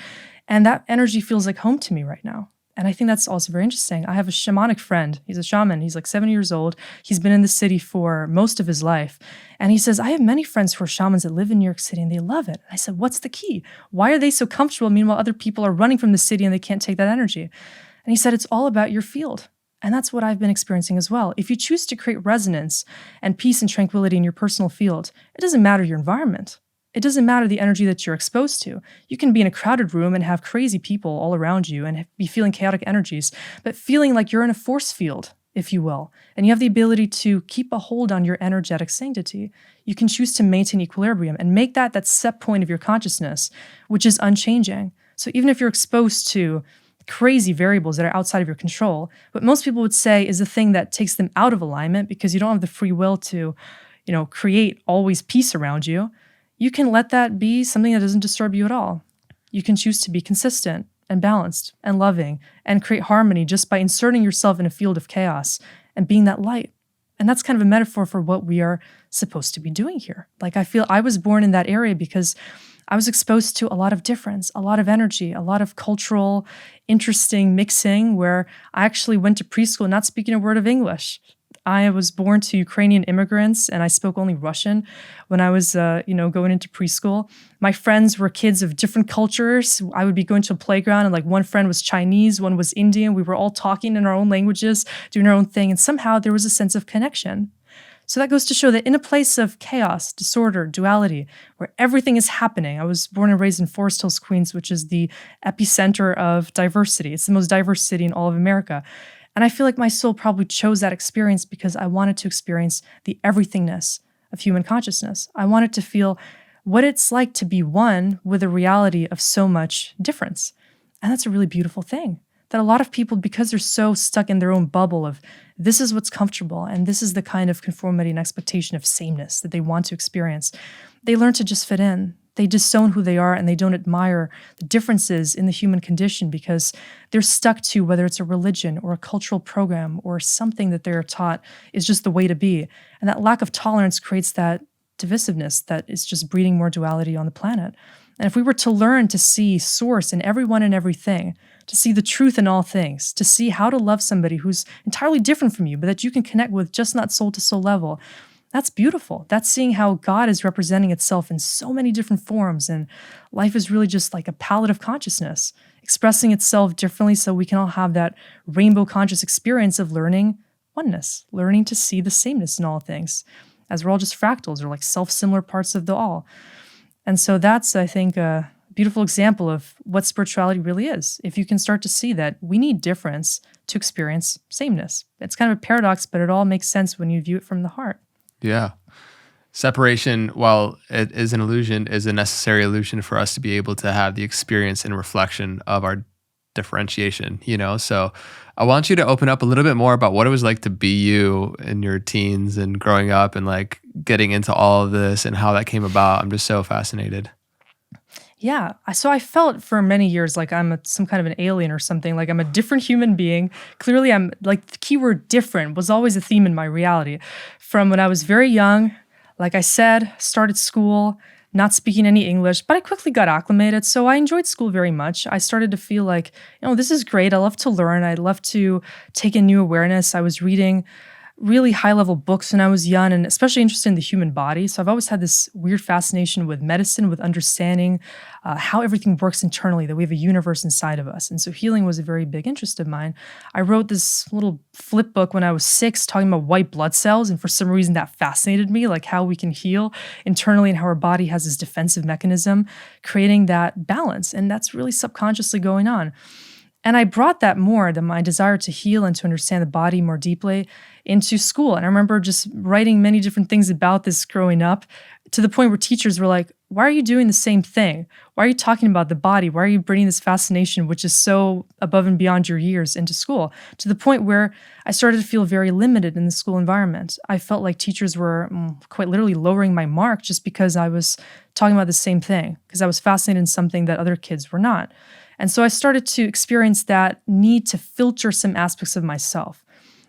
And that energy feels like home to me right now. And I think that's also very interesting. I have a shamanic friend. He's a shaman. He's like 70 years old. He's been in the city for most of his life. And he says, I have many friends who are shamans that live in New York City and they love it. And I said, what's the key? Why are they so comfortable? Meanwhile, other people are running from the city and they can't take that energy. And he said, it's all about your field. And that's what I've been experiencing as well. If you choose to create resonance and peace and tranquility in your personal field, it doesn't matter your environment. It doesn't matter the energy that you're exposed to. You can be in a crowded room and have crazy people all around you and be feeling chaotic energies, but feeling like you're in a force field, if you will, and you have the ability to keep a hold on your energetic sanctity. You can choose to maintain equilibrium and make that set point of your consciousness, which is unchanging. So even if you're exposed to crazy variables that are outside of your control, what most people would say is the thing that takes them out of alignment because you don't have the free will to, create always peace around you, you can let that be something that doesn't disturb you at all. You can choose to be consistent and balanced and loving and create harmony just by inserting yourself in a field of chaos and being that light. And that's kind of a metaphor for what we are supposed to be doing here. Like, I feel I was born in that area because I was exposed to a lot of difference, a lot of energy, a lot of cultural, interesting mixing where I actually went to preschool not speaking a word of English. I was born to Ukrainian immigrants and I spoke only Russian when I was, going into preschool. My friends were kids of different cultures. I would be going to a playground and one friend was Chinese, one was Indian. We were all talking in our own languages, doing our own thing. And somehow there was a sense of connection. So that goes to show that in a place of chaos, disorder, duality, where everything is happening. I was born and raised in Forest Hills, Queens, which is the epicenter of diversity. It's the most diverse city in all of America. And I feel like my soul probably chose that experience because I wanted to experience the everythingness of human consciousness. I wanted to feel what it's like to be one with a reality of so much difference. And that's a really beautiful thing. That a lot of people, because they're so stuck in their own bubble of this is what's comfortable and this is the kind of conformity and expectation of sameness that they want to experience, they learn to just fit in. They disown who they are and they don't admire the differences in the human condition because they're stuck to whether it's a religion or a cultural program or something that they're taught is just the way to be. And that lack of tolerance creates that divisiveness that is just breeding more duality on the planet. And if we were to learn to see source in everyone and everything, to see the truth in all things, to see how to love somebody who's entirely different from you, but that you can connect with just not soul to soul level, that's beautiful. That's seeing how God is representing itself in so many different forms. And life is really just like a palette of consciousness, expressing itself differently so we can all have that rainbow conscious experience of learning oneness, learning to see the sameness in all things, as we're all just fractals or like self-similar parts of the all. And so that's, I think, a beautiful example of what spirituality really is. If you can start to see that we need difference to experience sameness. It's kind of a paradox, but it all makes sense when you view it from the heart. Yeah. Separation, while it is an illusion, is a necessary illusion for us to be able to have the experience and reflection of our differentiation, So I want you to open up a little bit more about what it was like to be you in your teens and growing up and getting into all of this and how that came about. I'm just so fascinated. Yeah. So I felt for many years like I'm some kind of an alien or something, like I'm a different human being. Clearly, I'm like the keyword different was always a theme in my reality. From when I was very young, like I said, started school, not speaking any English, but I quickly got acclimated. So I enjoyed school very much. I started to feel like, this is great. I love to learn. I love to take in new awareness. I was reading really high-level books when I was young, and especially interested in the human body. So I've always had this weird fascination with medicine, with understanding how everything works internally, that we have a universe inside of us. And so healing was a very big interest of mine. I wrote this little flip book when I was 6 talking about white blood cells, and for some reason that fascinated me, like how we can heal internally and how our body has this defensive mechanism, creating that balance. And that's really subconsciously going on. And I brought that more, my desire to heal and to understand the body more deeply, into school. And I remember just writing many different things about this growing up, to the point where teachers were like, why are you doing the same thing? Why are you talking about the body? Why are you bringing this fascination, which is so above and beyond your years, into school? To the point where I started to feel very limited in the school environment. I felt like teachers were quite literally lowering my mark just because I was talking about the same thing, because I was fascinated in something that other kids were not. And so I started to experience that need to filter some aspects of myself.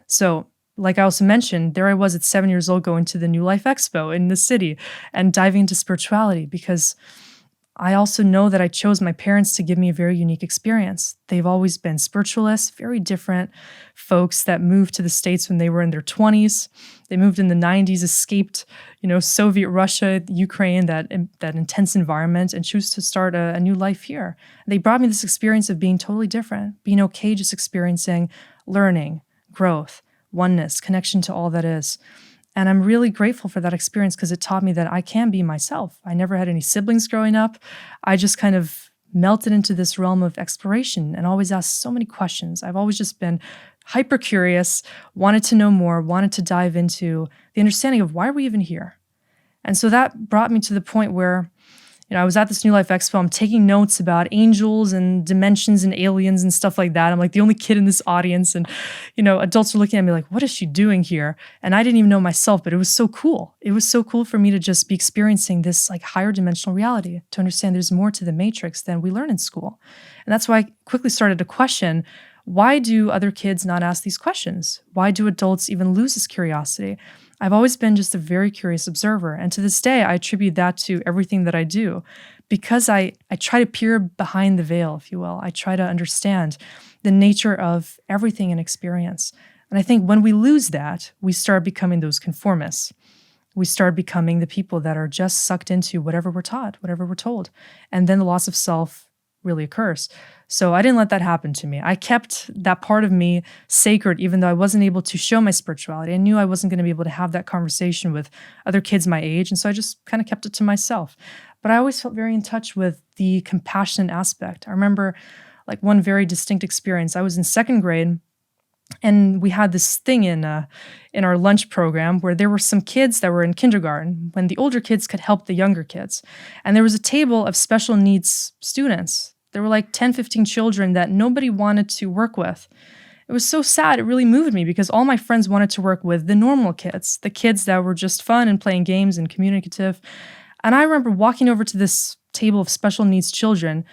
So, like I also mentioned, there I was at 7 years old going to the New Life Expo in the city and diving into spirituality, because I also know that I chose my parents to give me a very unique experience. They've always been spiritualists, very different folks that moved to the States when they were in their 20s. They moved in the 90s, escaped, Soviet Russia, Ukraine, that intense environment, and choose to start a new life here. They brought me this experience of being totally different, being okay just experiencing learning, growth, oneness, connection to all that is. And I'm really grateful for that experience, because it taught me that I can be myself. I never had any siblings growing up. I just kind of melted into this realm of exploration and always asked so many questions. I've always just been hyper curious, wanted to know more, wanted to dive into the understanding of why are we even here. And so that brought me to the point where, I was at this New Life Expo. I'm taking notes about angels and dimensions and aliens and stuff like that. I'm like the only kid in this audience. And, adults are looking at me like, what is she doing here? And I didn't even know myself, but it was so cool. It was so cool for me to just be experiencing this like higher dimensional reality, to understand there's more to the matrix than we learn in school. And that's why I quickly started to question, why do other kids not ask these questions? Why do adults even lose this curiosity? I've always been just a very curious observer. And to this day, I attribute that to everything that I do, because I try to peer behind the veil, if you will. I try to understand the nature of everything in experience. And I think when we lose that, we start becoming those conformists. We start becoming the people that are just sucked into whatever we're taught, whatever we're told. And then the loss of self really occurs. So I didn't let that happen to me. I kept that part of me sacred, even though I wasn't able to show my spirituality. I knew I wasn't going to be able to have that conversation with other kids my age, and so I just kind of kept it to myself. But I always felt very in touch with the compassionate aspect. I remember like one very distinct experience. I was in 2nd grade, and we had this thing in our lunch program where there were some kids that were in kindergarten, when the older kids could help the younger kids. And there was a table of special needs students. There were like 10, 15 children that nobody wanted to work with. It was so sad. It really moved me, because all my friends wanted to work with the normal kids, the kids that were just fun and playing games and communicative. And I remember walking over to this table of special needs children,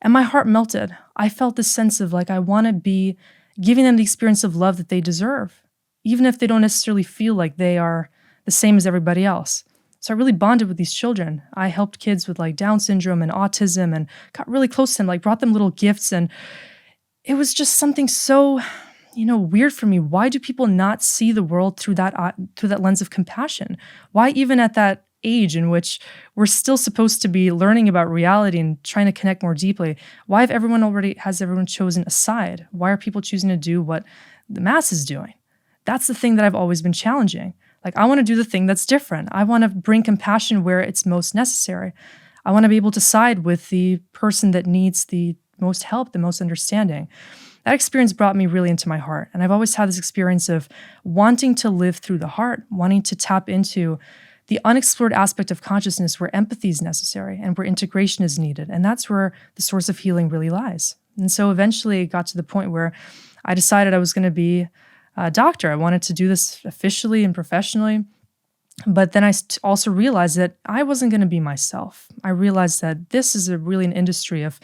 and my heart melted. I felt this sense of like, I want to be giving them the experience of love that they deserve, even if they don't necessarily feel like they are the same as everybody else. So I really bonded with these children. I helped kids with like Down syndrome and autism, and got really close to them, like brought them little gifts. And it was just something so, weird for me. Why do people not see the world through that lens of compassion? Why, even at that age in which we're still supposed to be learning about reality and trying to connect more deeply, why has everyone chosen a side? Why are people choosing to do what the mass is doing? That's the thing that I've always been challenging. Like, I want to do the thing that's different. I want to bring compassion where it's most necessary. I want to be able to side with the person that needs the most help, the most understanding. That experience brought me really into my heart. And I've always had this experience of wanting to live through the heart, wanting to tap into the unexplored aspect of consciousness where empathy is necessary and where integration is needed. And that's where the source of healing really lies. And so eventually it got to the point where I decided I was going to be a doctor. I wanted to do this officially and professionally. But then I also realized that I wasn't going to be myself. I realized that this is really an industry of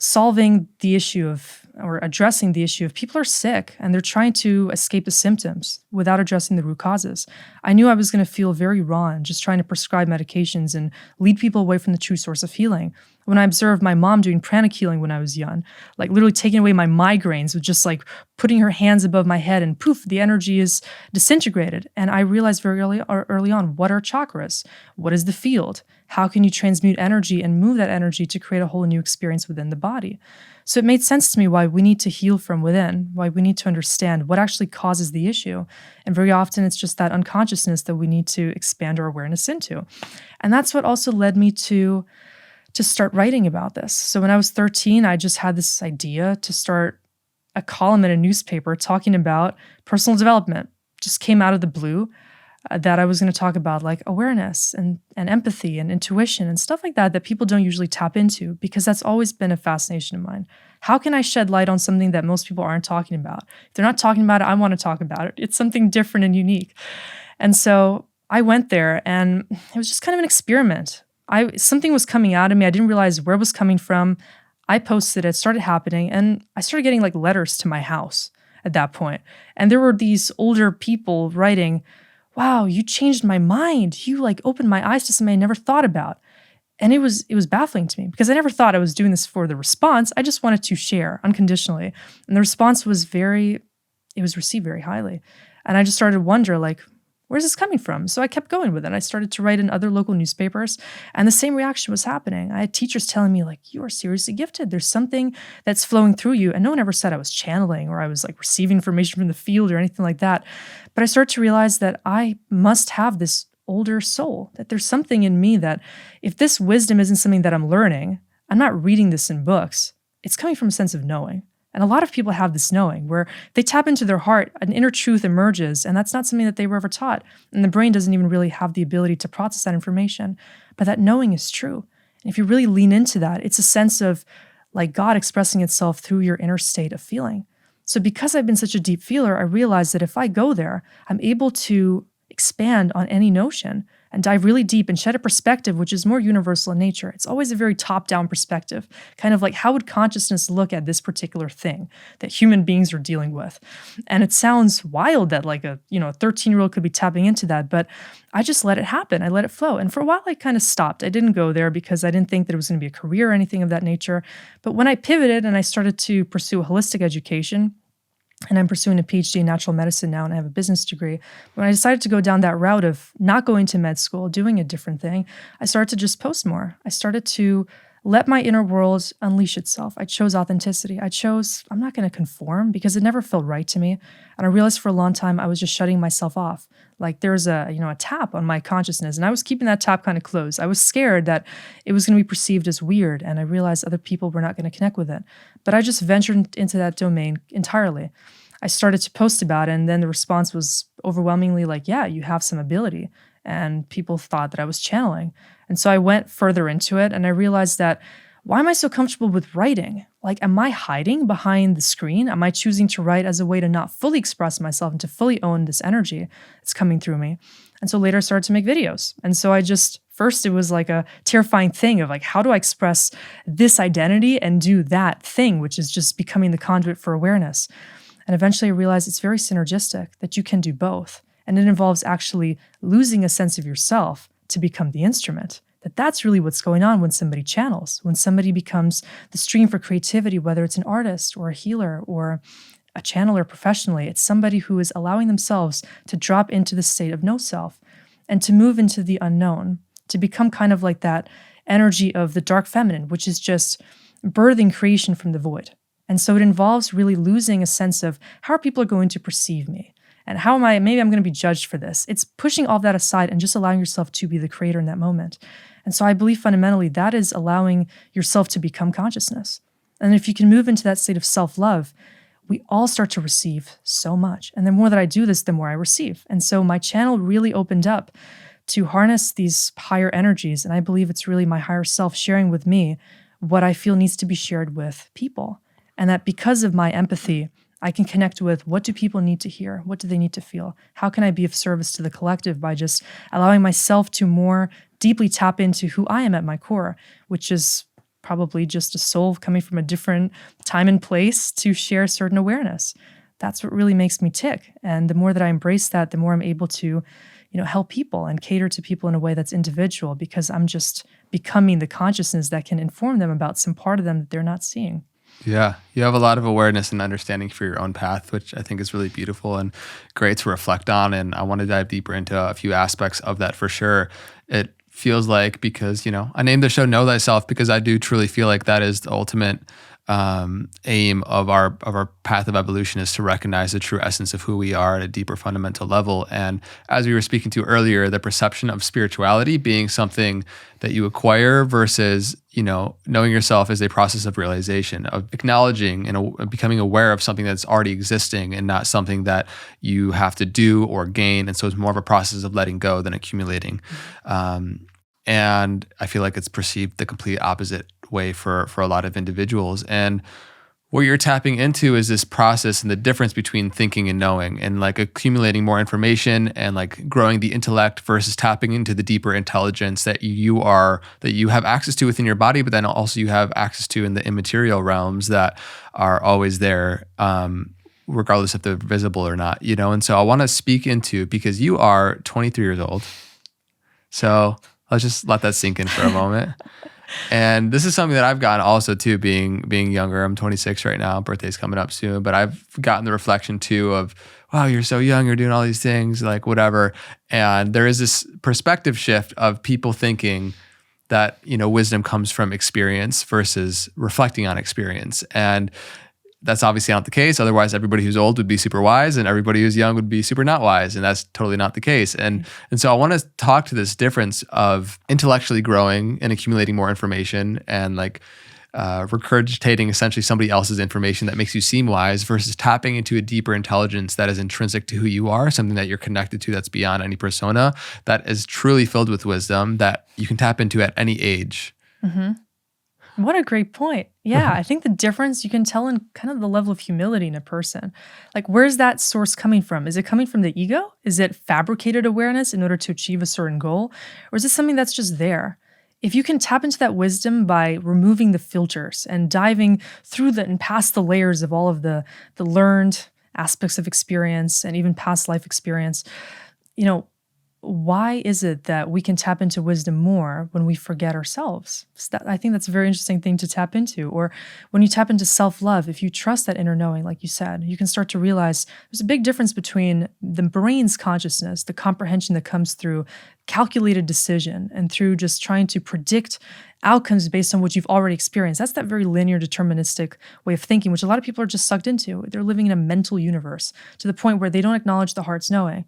solving the issue of, or addressing the issue of people are sick and they're trying to escape the symptoms without addressing the root causes. I knew I was going to feel very raw and just trying to prescribe medications and lead people away from the true source of healing. When I observed my mom doing pranic healing when I was young, like literally taking away my migraines with just like putting her hands above my head and poof, the energy is disintegrated. And I realized very early on, what are chakras? What is the field? How can you transmute energy and move that energy to create a whole new experience within the body? So it made sense to me why we need to heal from within, why we need to understand what actually causes the issue. And very often it's just that unconsciousness that we need to expand our awareness into. And that's what also led me to start writing about this. So when I was 13, I just had this idea to start a column in a newspaper talking about personal development. Just came out of the blue. That I was going to talk about like awareness and empathy and intuition and stuff like that people don't usually tap into, because that's always been a fascination of mine. How can I shed light on something that most people aren't talking about? If they're not talking about it, I want to talk about it. It's something different and unique. And so I went there and it was just kind of an experiment. Something was coming out of me. I didn't realize where it was coming from. I posted it, started happening, and I started getting like letters to my house at that point. And there were these older people writing, "Wow, you changed my mind. You like opened my eyes to something I never thought about." And it was baffling to me because I never thought I was doing this for the response. I just wanted to share unconditionally. And the response was it was received very highly. And I just started to wonder, like, where's this coming from? So I kept going with it. I started to write in other local newspapers, and the same reaction was happening. I had teachers telling me, like, you are seriously gifted. There's something that's flowing through you. And no one ever said I was channeling or I was like receiving information from the field or anything like that. But I started to realize that I must have this older soul, that there's something in me that if this wisdom isn't something that I'm learning, I'm not reading this in books, it's coming from a sense of knowing. And a lot of people have this knowing where they tap into their heart, an inner truth emerges, and that's not something that they were ever taught. And the brain doesn't even really have the ability to process that information. But that knowing is true. And if you really lean into that, it's a sense of like God expressing itself through your inner state of feeling. So because I've been such a deep feeler, I realized that if I go there, I'm able to expand on any notion and dive really deep and shed a perspective which is more universal in nature. It's always a very top-down perspective, kind of like how would consciousness look at this particular thing that human beings are dealing with? And it sounds wild that like a 13-year-old could be tapping into that, but I just let it happen. I let it flow. And for a while I kind of stopped. I didn't go there because I didn't think that it was going to be a career or anything of that nature. But when I pivoted and I started to pursue a holistic education, and I'm pursuing a PhD in natural medicine now, and I have a business degree. When I decided to go down that route of not going to med school, doing a different thing, I started to just post more. I started to let my inner world unleash itself. I chose authenticity. I'm not going to conform because it never felt right to me. And I realized for a long time I was just shutting myself off. Like there's a tap on my consciousness, and I was keeping that tap kind of closed. I was scared that it was going to be perceived as weird, and I realized other people were not going to connect with it. But I just ventured into that domain entirely. I started to post about it, and then the response was overwhelmingly like, yeah, you have some ability. And people thought that I was channeling. And so I went further into it, and I realized that, why am I so comfortable with writing? Like, am I hiding behind the screen? Am I choosing to write as a way to not fully express myself and to fully own this energy that's coming through me? And so later I started to make videos. And so first it was like a terrifying thing of like, how do I express this identity and do that thing, which is just becoming the conduit for awareness? And eventually I realized it's very synergistic, that you can do both. And it involves actually losing a sense of yourself to become the instrument. That's really what's going on when somebody channels, when somebody becomes the stream for creativity, whether it's an artist or a healer or a channeler professionally. It's somebody who is allowing themselves to drop into the state of no self and to move into the unknown, to become kind of like that energy of the dark feminine, which is just birthing creation from the void. And so it involves really losing a sense of how are people going to perceive me? And maybe I'm going to be judged for this. It's pushing all that aside and just allowing yourself to be the creator in that moment. And so I believe fundamentally that is allowing yourself to become consciousness. And if you can move into that state of self-love, we all start to receive so much. And the more that I do this, the more I receive. And so my channel really opened up to harness these higher energies. And I believe it's really my higher self sharing with me what I feel needs to be shared with people. And that because of my empathy, I can connect with what do people need to hear? What do they need to feel? How can I be of service to the collective by just allowing myself to more deeply tap into who I am at my core, which is probably just a soul coming from a different time and place to share certain awareness. That's what really makes me tick. And the more that I embrace that, the more I'm able to, help people and cater to people in a way that's individual, because I'm just becoming the consciousness that can inform them about some part of them that they're not seeing. Yeah, you have a lot of awareness and understanding for your own path, which I think is really beautiful and great to reflect on. And I want to dive deeper into a few aspects of that for sure. It feels like, because, I named the show Know Thyself because I do truly feel like that is the ultimate aim of our path of evolution, is to recognize the true essence of who we are at a deeper fundamental level. And as we were speaking to earlier, the perception of spirituality being something that you acquire versus, knowing yourself is a process of realization, of acknowledging and becoming aware of something that's already existing and not something that you have to do or gain. And so it's more of a process of letting go than accumulating. And I feel like it's perceived the complete opposite way for a lot of individuals. And what you're tapping into is this process and the difference between thinking and knowing, and like accumulating more information and like growing the intellect versus tapping into the deeper intelligence that you have access to within your body, but then also you have access to in the immaterial realms that are always there, regardless if they're visible or not, And so I want to speak into, because you are 23 years old. So let's just let that sink in for a moment. And this is something that I've gotten also too, being younger. I'm 26 right now. Birthday's coming up soon, but I've gotten the reflection too of, wow, you're so young, you're doing all these things, like whatever. And there is this perspective shift of people thinking that, wisdom comes from experience versus reflecting on experience. And that's obviously not the case. Otherwise, everybody who's old would be super wise and everybody who's young would be super not wise. And that's totally not the case. And so I want to talk to this difference of intellectually growing and accumulating more information and like regurgitating essentially somebody else's information that makes you seem wise versus tapping into a deeper intelligence that is intrinsic to who you are, something that you're connected to that's beyond any persona, that is truly filled with wisdom that you can tap into at any age. Mm-hmm. What a great point. Yeah, I think the difference you can tell in kind of the level of humility in a person. Like, where's that source coming from? Is it coming from the ego? Is it fabricated awareness in order to achieve a certain goal? Or is it something that's just there? If you can tap into that wisdom by removing the filters and diving through and past the layers of all of the learned aspects of experience and even past life experience, why is it that we can tap into wisdom more when we forget ourselves? I think that's a very interesting thing to tap into. Or when you tap into self-love, if you trust that inner knowing, like you said, you can start to realize there's a big difference between the brain's consciousness, the comprehension that comes through calculated decision and through just trying to predict outcomes based on what you've already experienced. That's that very linear, deterministic way of thinking, which a lot of people are just sucked into. They're living in a mental universe to the point where they don't acknowledge the heart's knowing.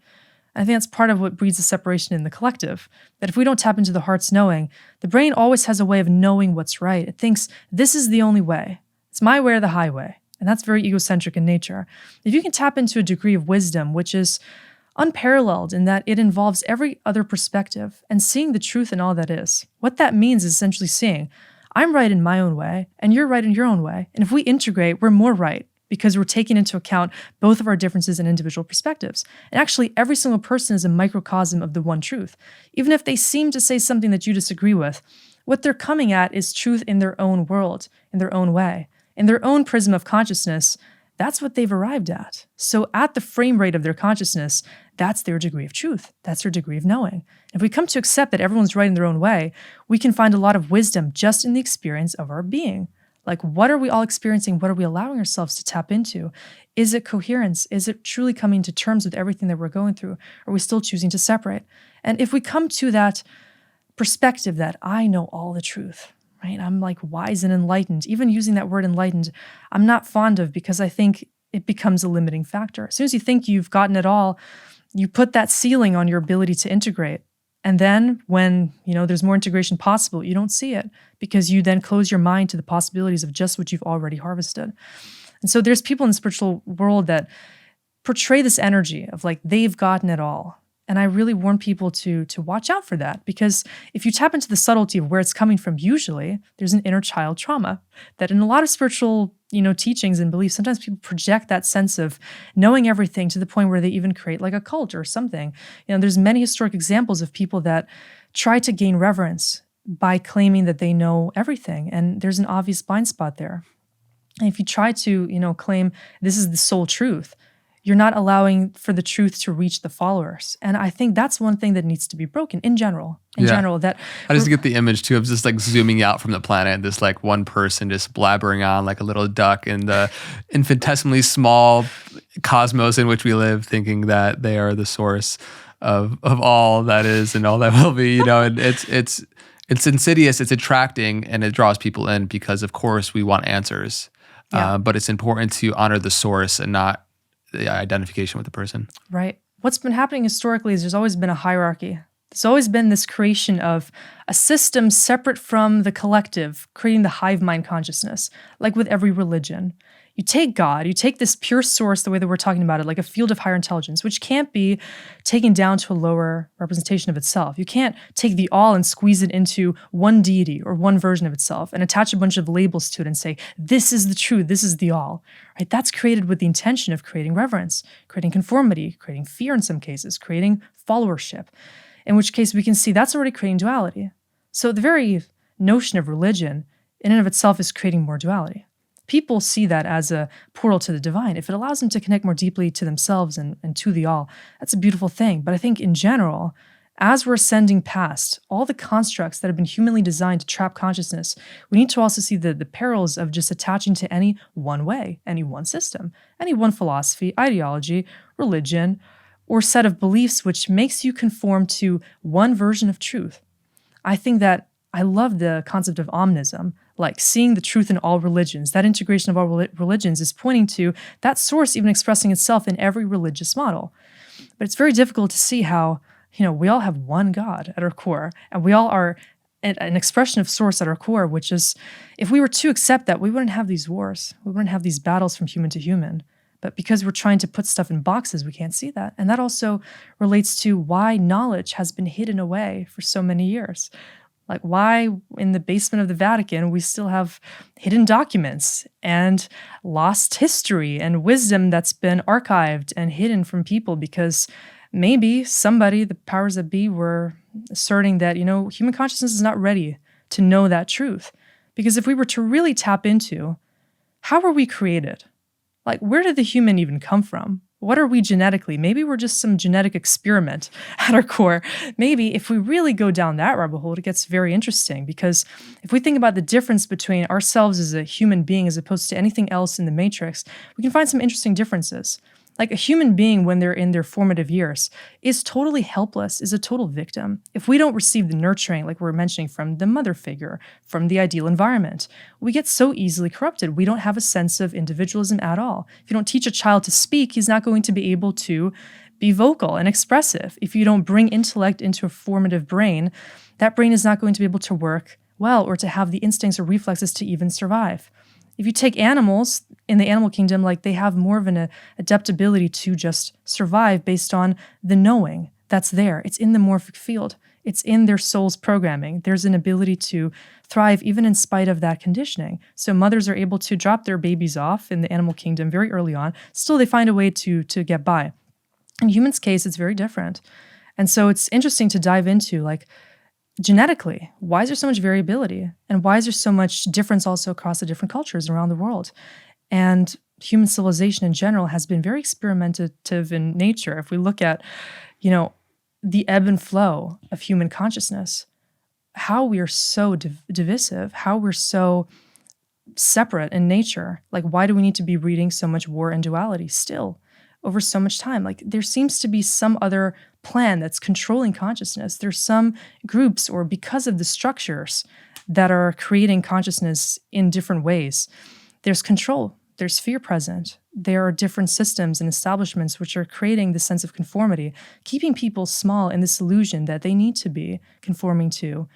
I think that's part of what breeds the separation in the collective, that if we don't tap into the heart's knowing, the brain always has a way of knowing what's right. It thinks, this is the only way. It's my way or the highway. And that's very egocentric in nature. If you can tap into a degree of wisdom, which is unparalleled in that it involves every other perspective and seeing the truth in all that is, what that means is essentially seeing, I'm right in my own way, and you're right in your own way. And if we integrate, we're more right, because we're taking into account both of our differences and individual perspectives. And actually, every single person is a microcosm of the one truth. Even if they seem to say something that you disagree with, what they're coming at is truth in their own world, in their own way, in their own prism of consciousness. That's what they've arrived at. So at the frame rate of their consciousness, that's their degree of truth. That's their degree of knowing. If we come to accept that everyone's right in their own way, we can find a lot of wisdom just in the experience of our being. Like, what are we all experiencing? What are we allowing ourselves to tap into? Is it coherence? Is it truly coming to terms with everything that we're going through? Are we still choosing to separate? And if we come to that perspective that I know all the truth, right? I'm like wise and enlightened. Even using that word enlightened, I'm not fond of, because I think it becomes a limiting factor. As soon as you think you've gotten it all, you put that ceiling on your ability to integrate. And then when, there's more integration possible, you don't see it because you then close your mind to the possibilities of just what you've already harvested. And so there's people in the spiritual world that portray this energy of like they've gotten it all. And I really warn people to watch out for that, because if you tap into the subtlety of where it's coming from, usually there's an inner child trauma that in a lot of spiritual teachings and beliefs, sometimes people project that sense of knowing everything to the point where they even create like a cult or something. There's many historic examples of people that try to gain reverence by claiming that they know everything, and there's an obvious blind spot there. And if you try to, claim this is the sole truth, you're not allowing for the truth to reach the followers. And I think that's one thing that needs to be broken in general. That I just get the image too of just like zooming out from the planet, this like one person just blabbering on like a little duck in the infinitesimally small cosmos in which we live, thinking that they are the source of all that is and all that will be, and it's insidious, it's attracting, and it draws people in because of course we want answers. But it's important to honor the source and not the identification with the person. Right. What's been happening historically is there's always been a hierarchy. There's always been this creation of a system separate from the collective, creating the hive mind consciousness, like with every religion. You take God, you take this pure source, the way that we're talking about it, like a field of higher intelligence, which can't be taken down to a lower representation of itself. You can't take the all and squeeze it into one deity or one version of itself and attach a bunch of labels to it and say, this is the truth, this is the all. Right? That's created with the intention of creating reverence, creating conformity, creating fear in some cases, creating followership, in which case we can see that's already creating duality. So the very notion of religion in and of itself is creating more duality. People see that as a portal to the divine. If it allows them to connect more deeply to themselves and to the all, that's a beautiful thing. But I think in general, as we're ascending past all the constructs that have been humanly designed to trap consciousness, we need to also see the perils of just attaching to any one way, any one system, any one philosophy, ideology, religion, or set of beliefs which makes you conform to one version of truth. I think that I love the concept of omnism, like seeing the truth in all religions. That integration of all religions is pointing to that source even expressing itself in every religious model. But it's very difficult to see how, we all have one God at our core, and we all are an expression of source at our core, which is, if we were to accept that, we wouldn't have these wars. We wouldn't have these battles from human to human. But because we're trying to put stuff in boxes, we can't see that. And that also relates to why knowledge has been hidden away for so many years. Like why in the basement of the Vatican we still have hidden documents and lost history and wisdom that's been archived and hidden from people because maybe somebody, the powers that be, were asserting that, human consciousness is not ready to know that truth. Because if we were to really tap into how were we created? Like, where did the human even come from? What are we genetically? Maybe we're just some genetic experiment at our core. Maybe if we really go down that rabbit hole, it gets very interesting, because if we think about the difference between ourselves as a human being as opposed to anything else in the matrix, we can find some interesting differences. Like a human being, when they're in their formative years, is totally helpless, is a total victim. If we don't receive the nurturing, like we were mentioning, from the mother figure, from the ideal environment, we get so easily corrupted. We don't have a sense of individualism at all. If you don't teach a child to speak, he's not going to be able to be vocal and expressive. If you don't bring intellect into a formative brain, that brain is not going to be able to work well or to have the instincts or reflexes to even survive. If you take animals in the animal kingdom, like they have more of an adaptability to just survive based on the knowing that's there. It's in the morphic field. It's in their soul's programming. There's an ability to thrive even in spite of that conditioning. So mothers are able to drop their babies off in the animal kingdom very early on. Still, they find a way to get by. In humans' case, it's very different. And so it's interesting to dive into, like, genetically, why is there so much variability? And why is there so much difference also across the different cultures around the world? And human civilization in general has been very experimentative in nature. If we look at, the ebb and flow of human consciousness, how we are so divisive, how we're so separate in nature. Like, why do we need to be reading so much war and duality still over so much time? Like, there seems to be some other plan that's controlling consciousness. There's some groups, or because of the structures that are creating consciousness in different ways, there's control, there's fear present. There are different systems and establishments which are creating this sense of conformity, keeping people small in this illusion that they need to be conforming to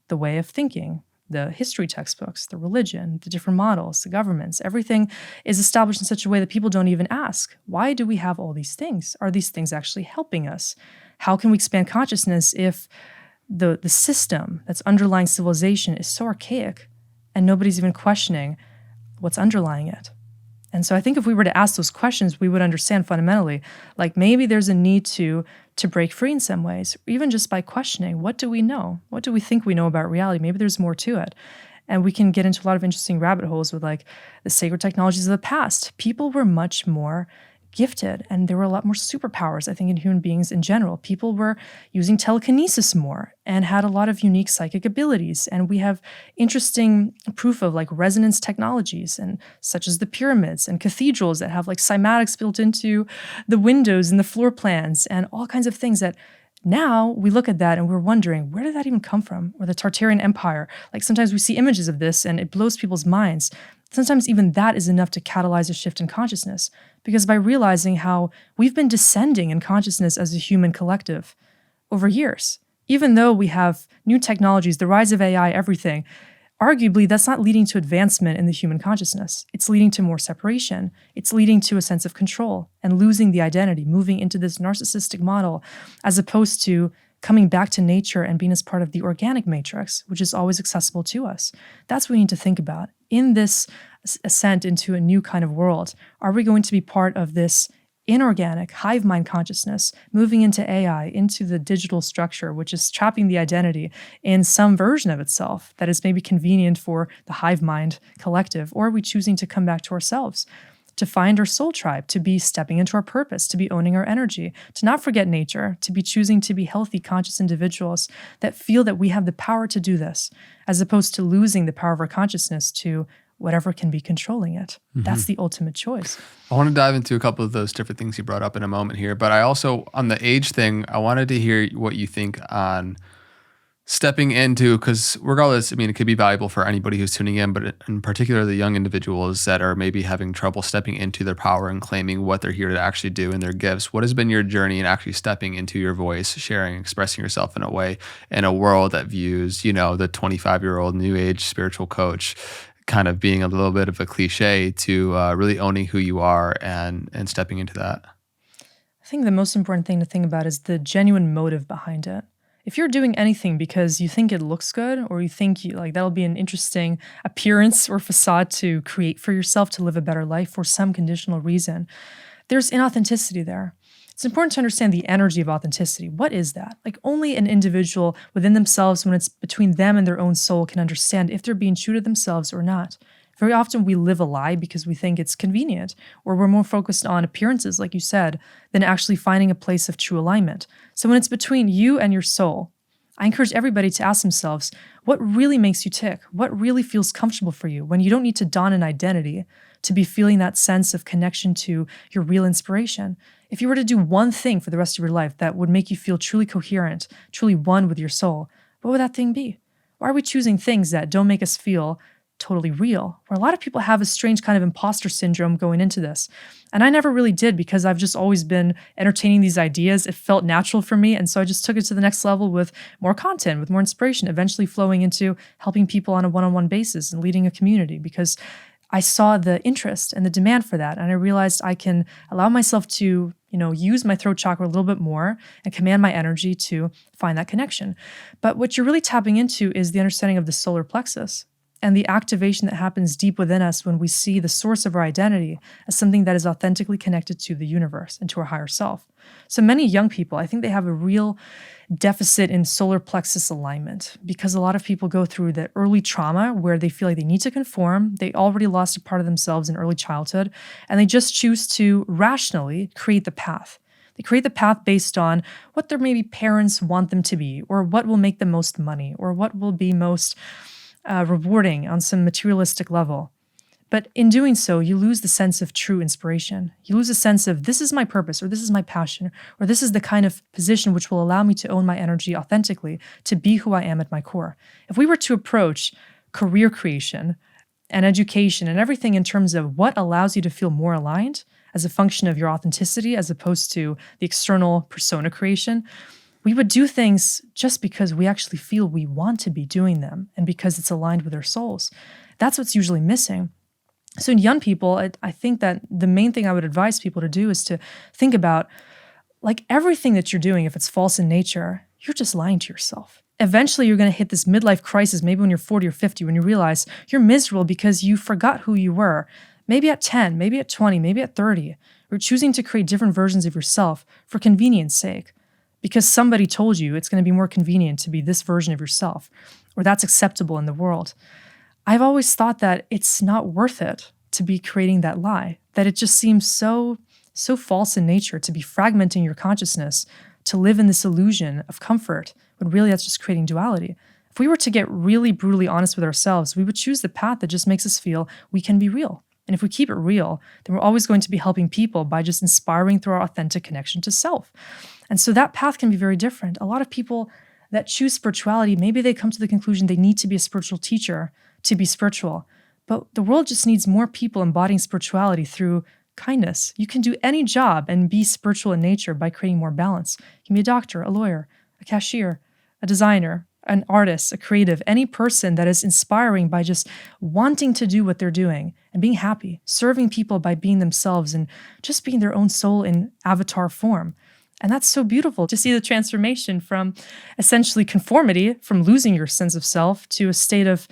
the way of thinking, the history textbooks, the religion, the different models, the governments. Everything is established in such a way that people don't even ask, why do we have all these things? Are these things actually helping us? How can we expand consciousness if the system that's underlying civilization is so archaic and nobody's even questioning what's underlying it? And so I think if we were to ask those questions, we would understand fundamentally, like maybe there's a need to break free in some ways, even just by questioning, what do we know? What do we think we know about reality? Maybe there's more to it. And we can get into a lot of interesting rabbit holes with like the sacred technologies of the past. People were much more gifted, and there were a lot more superpowers, I think, in human beings in general. People were using telekinesis more and had a lot of unique psychic abilities. And we have interesting proof of like resonance technologies, and such as the pyramids and cathedrals that have like cymatics built into the windows and the floor plans and all kinds of things that now we look at that and we're wondering, where did that even come from? Or the Tartarian Empire. Like sometimes we see images of this and it blows people's minds. Sometimes even that is enough to catalyze a shift in consciousness, because by realizing how we've been descending in consciousness as a human collective over years, even though we have new technologies, the rise of AI, everything, arguably that's not leading to advancement in the human consciousness. It's leading to more separation. It's leading to a sense of control and losing the identity, moving into this narcissistic model, as opposed to coming back to nature and being as part of the organic matrix, which is always accessible to us. That's what we need to think about. In this ascent into a new kind of world, are we going to be part of this inorganic hive mind consciousness, moving into AI, into the digital structure, which is trapping the identity in some version of itself that is maybe convenient for the hive mind collective? Or are we choosing to come back to ourselves, to find our soul tribe, to be stepping into our purpose, to be owning our energy, to not forget nature, to be choosing to be healthy, conscious individuals that feel that we have the power to do this, as opposed to losing the power of our consciousness to whatever can be controlling it? That's the ultimate choice. I want to dive into a couple of those different things you brought up in a moment here, but I also, on the age thing, I wanted to hear what you think on stepping into, because regardless, I mean, it could be valuable for anybody who's tuning in, but in particular, the young individuals that are maybe having trouble stepping into their power and claiming what they're here to actually do and their gifts. What has been your journey in actually stepping into your voice, sharing, expressing yourself in a way, in a world that views, the 25-year-old new age spiritual coach kind of being a little bit of a cliche to really owning who you are and stepping into that? I think the most important thing to think about is the genuine motive behind it. If you're doing anything because you think it looks good, or you think that'll be an interesting appearance or facade to create for yourself to live a better life for some conditional reason, there's inauthenticity there. It's important to understand the energy of authenticity. What is that? Like only an individual within themselves, when it's between them and their own soul, can understand if they're being true to themselves or not. Very often we live a lie because we think it's convenient, or we're more focused on appearances, like you said, than actually finding a place of true alignment. So when it's between you and your soul, I encourage everybody to ask themselves, what really makes you tick? What really feels comfortable for you when you don't need to don an identity to be feeling that sense of connection to your real inspiration? If you were to do one thing for the rest of your life that would make you feel truly coherent, truly one with your soul, what would that thing be? Why are we choosing things that don't make us feel totally real? Where a lot of people have a strange kind of imposter syndrome going into this. And I never really did, because I've just always been entertaining these ideas. It felt natural for me. And so I just took it to the next level with more content, with more inspiration, eventually flowing into helping people on a one-on-one basis and leading a community, because I saw the interest and the demand for that. And I realized I can allow myself to, use my throat chakra a little bit more and command my energy to find that connection. But what you're really tapping into is the understanding of the solar plexus and the activation that happens deep within us when we see the source of our identity as something that is authentically connected to the universe and to our higher self. So many young people, I think they have a real deficit in solar plexus alignment, because a lot of people go through the early trauma where they feel like they need to conform. They already lost a part of themselves in early childhood, and they just choose to rationally create the path. They create the path based on what their maybe parents want them to be, or what will make the most money, or what will be most rewarding on some materialistic level. But in doing so, you lose the sense of true inspiration. You lose a sense of, this is my purpose, or this is my passion, or this is the kind of position which will allow me to own my energy authentically, to be who I am at my core. If we were to approach career creation and education and everything in terms of what allows you to feel more aligned as a function of your authenticity, as opposed to the external persona creation, we would do things just because we actually feel we want to be doing them and because it's aligned with our souls. That's what's usually missing. So in young people, I think that the main thing I would advise people to do is to think about, like, everything that you're doing, if it's false in nature, you're just lying to yourself. Eventually, you're going to hit this midlife crisis, maybe when you're 40 or 50, when you realize you're miserable because you forgot who you were. Maybe at 10, maybe at 20, maybe at 30. You're choosing to create different versions of yourself for convenience sake, because somebody told you it's going to be more convenient to be this version of yourself, or that's acceptable in the world. I've always thought that it's not worth it to be creating that lie, that it just seems so false in nature to be fragmenting your consciousness, to live in this illusion of comfort, when really that's just creating duality. If we were to get really brutally honest with ourselves, we would choose the path that just makes us feel we can be real. And if we keep it real, then we're always going to be helping people by just inspiring through our authentic connection to self. And so that path can be very different. A lot of people that choose spirituality, maybe they come to the conclusion they need to be a spiritual teacher to be spiritual. But the world just needs more people embodying spirituality through kindness. You can do any job and be spiritual in nature by creating more balance. You can be a doctor, a lawyer, a cashier, a designer, an artist, a creative, any person that is inspiring by just wanting to do what they're doing and being happy, serving people by being themselves and just being their own soul in avatar form. And that's so beautiful to see the transformation from essentially conformity, from losing your sense of self, to a state of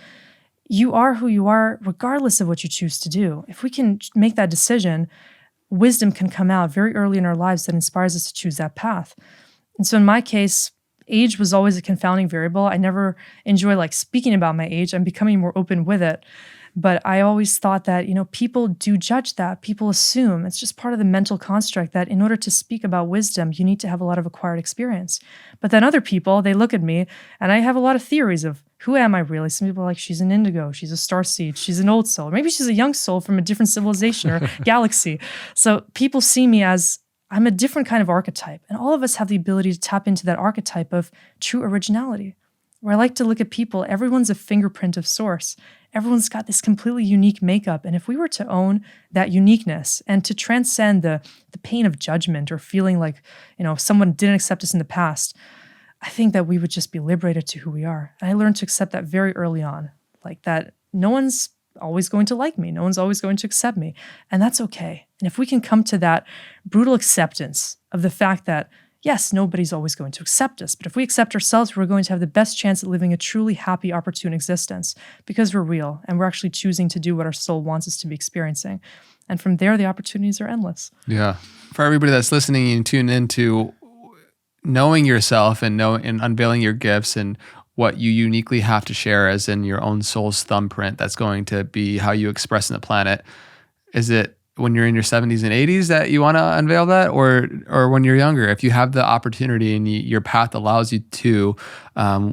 you are who you are regardless of what you choose to do. If we can make that decision, wisdom can come out very early in our lives that inspires us to choose that path. And so in my case, age was always a confounding variable. I never enjoy speaking about my age. I'm becoming more open with it. But I always thought that, people do judge that. People assume it's just part of the mental construct that in order to speak about wisdom, you need to have a lot of acquired experience. But then other people, they look at me and I have a lot of theories of who am I really? Some people are like, she's an indigo, she's a starseed, she's an old soul. Maybe she's a young soul from a different civilization or galaxy. So people see me as I'm a different kind of archetype. And all of us have the ability to tap into that archetype of true originality, where I like to look at people, everyone's a fingerprint of source. Everyone's got this completely unique makeup. And if we were to own that uniqueness and to transcend the pain of judgment or feeling like, someone didn't accept us in the past, I think that we would just be liberated to who we are. And I learned to accept that very early on, that no one's always going to like me. No one's always going to accept me. And that's okay. And if we can come to that brutal acceptance of the fact that, yes, nobody's always going to accept us, but if we accept ourselves, we're going to have the best chance at living a truly happy, opportune existence because we're real and we're actually choosing to do what our soul wants us to be experiencing. And from there, the opportunities are endless. Yeah. For everybody that's listening and tune into knowing yourself and unveiling your gifts and what you uniquely have to share as in your own soul's thumbprint, that's going to be how you express in the planet. Is it when you're in your 70s and 80s that you want to unveil that, or when you're younger, if you have the opportunity and your path allows you to,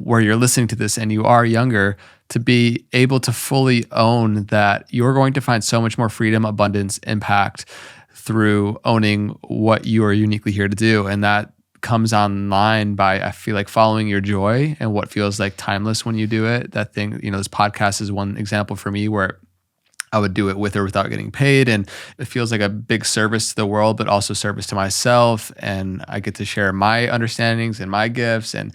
where you're listening to this and you are younger, to be able to fully own that you're going to find so much more freedom, abundance, impact through owning what you are uniquely here to do. And that comes online by, I feel like, following your joy and what feels like timeless when you do it. That thing, this podcast is one example for me where I would do it with or without getting paid. And it feels like a big service to the world, but also service to myself. And I get to share my understandings and my gifts and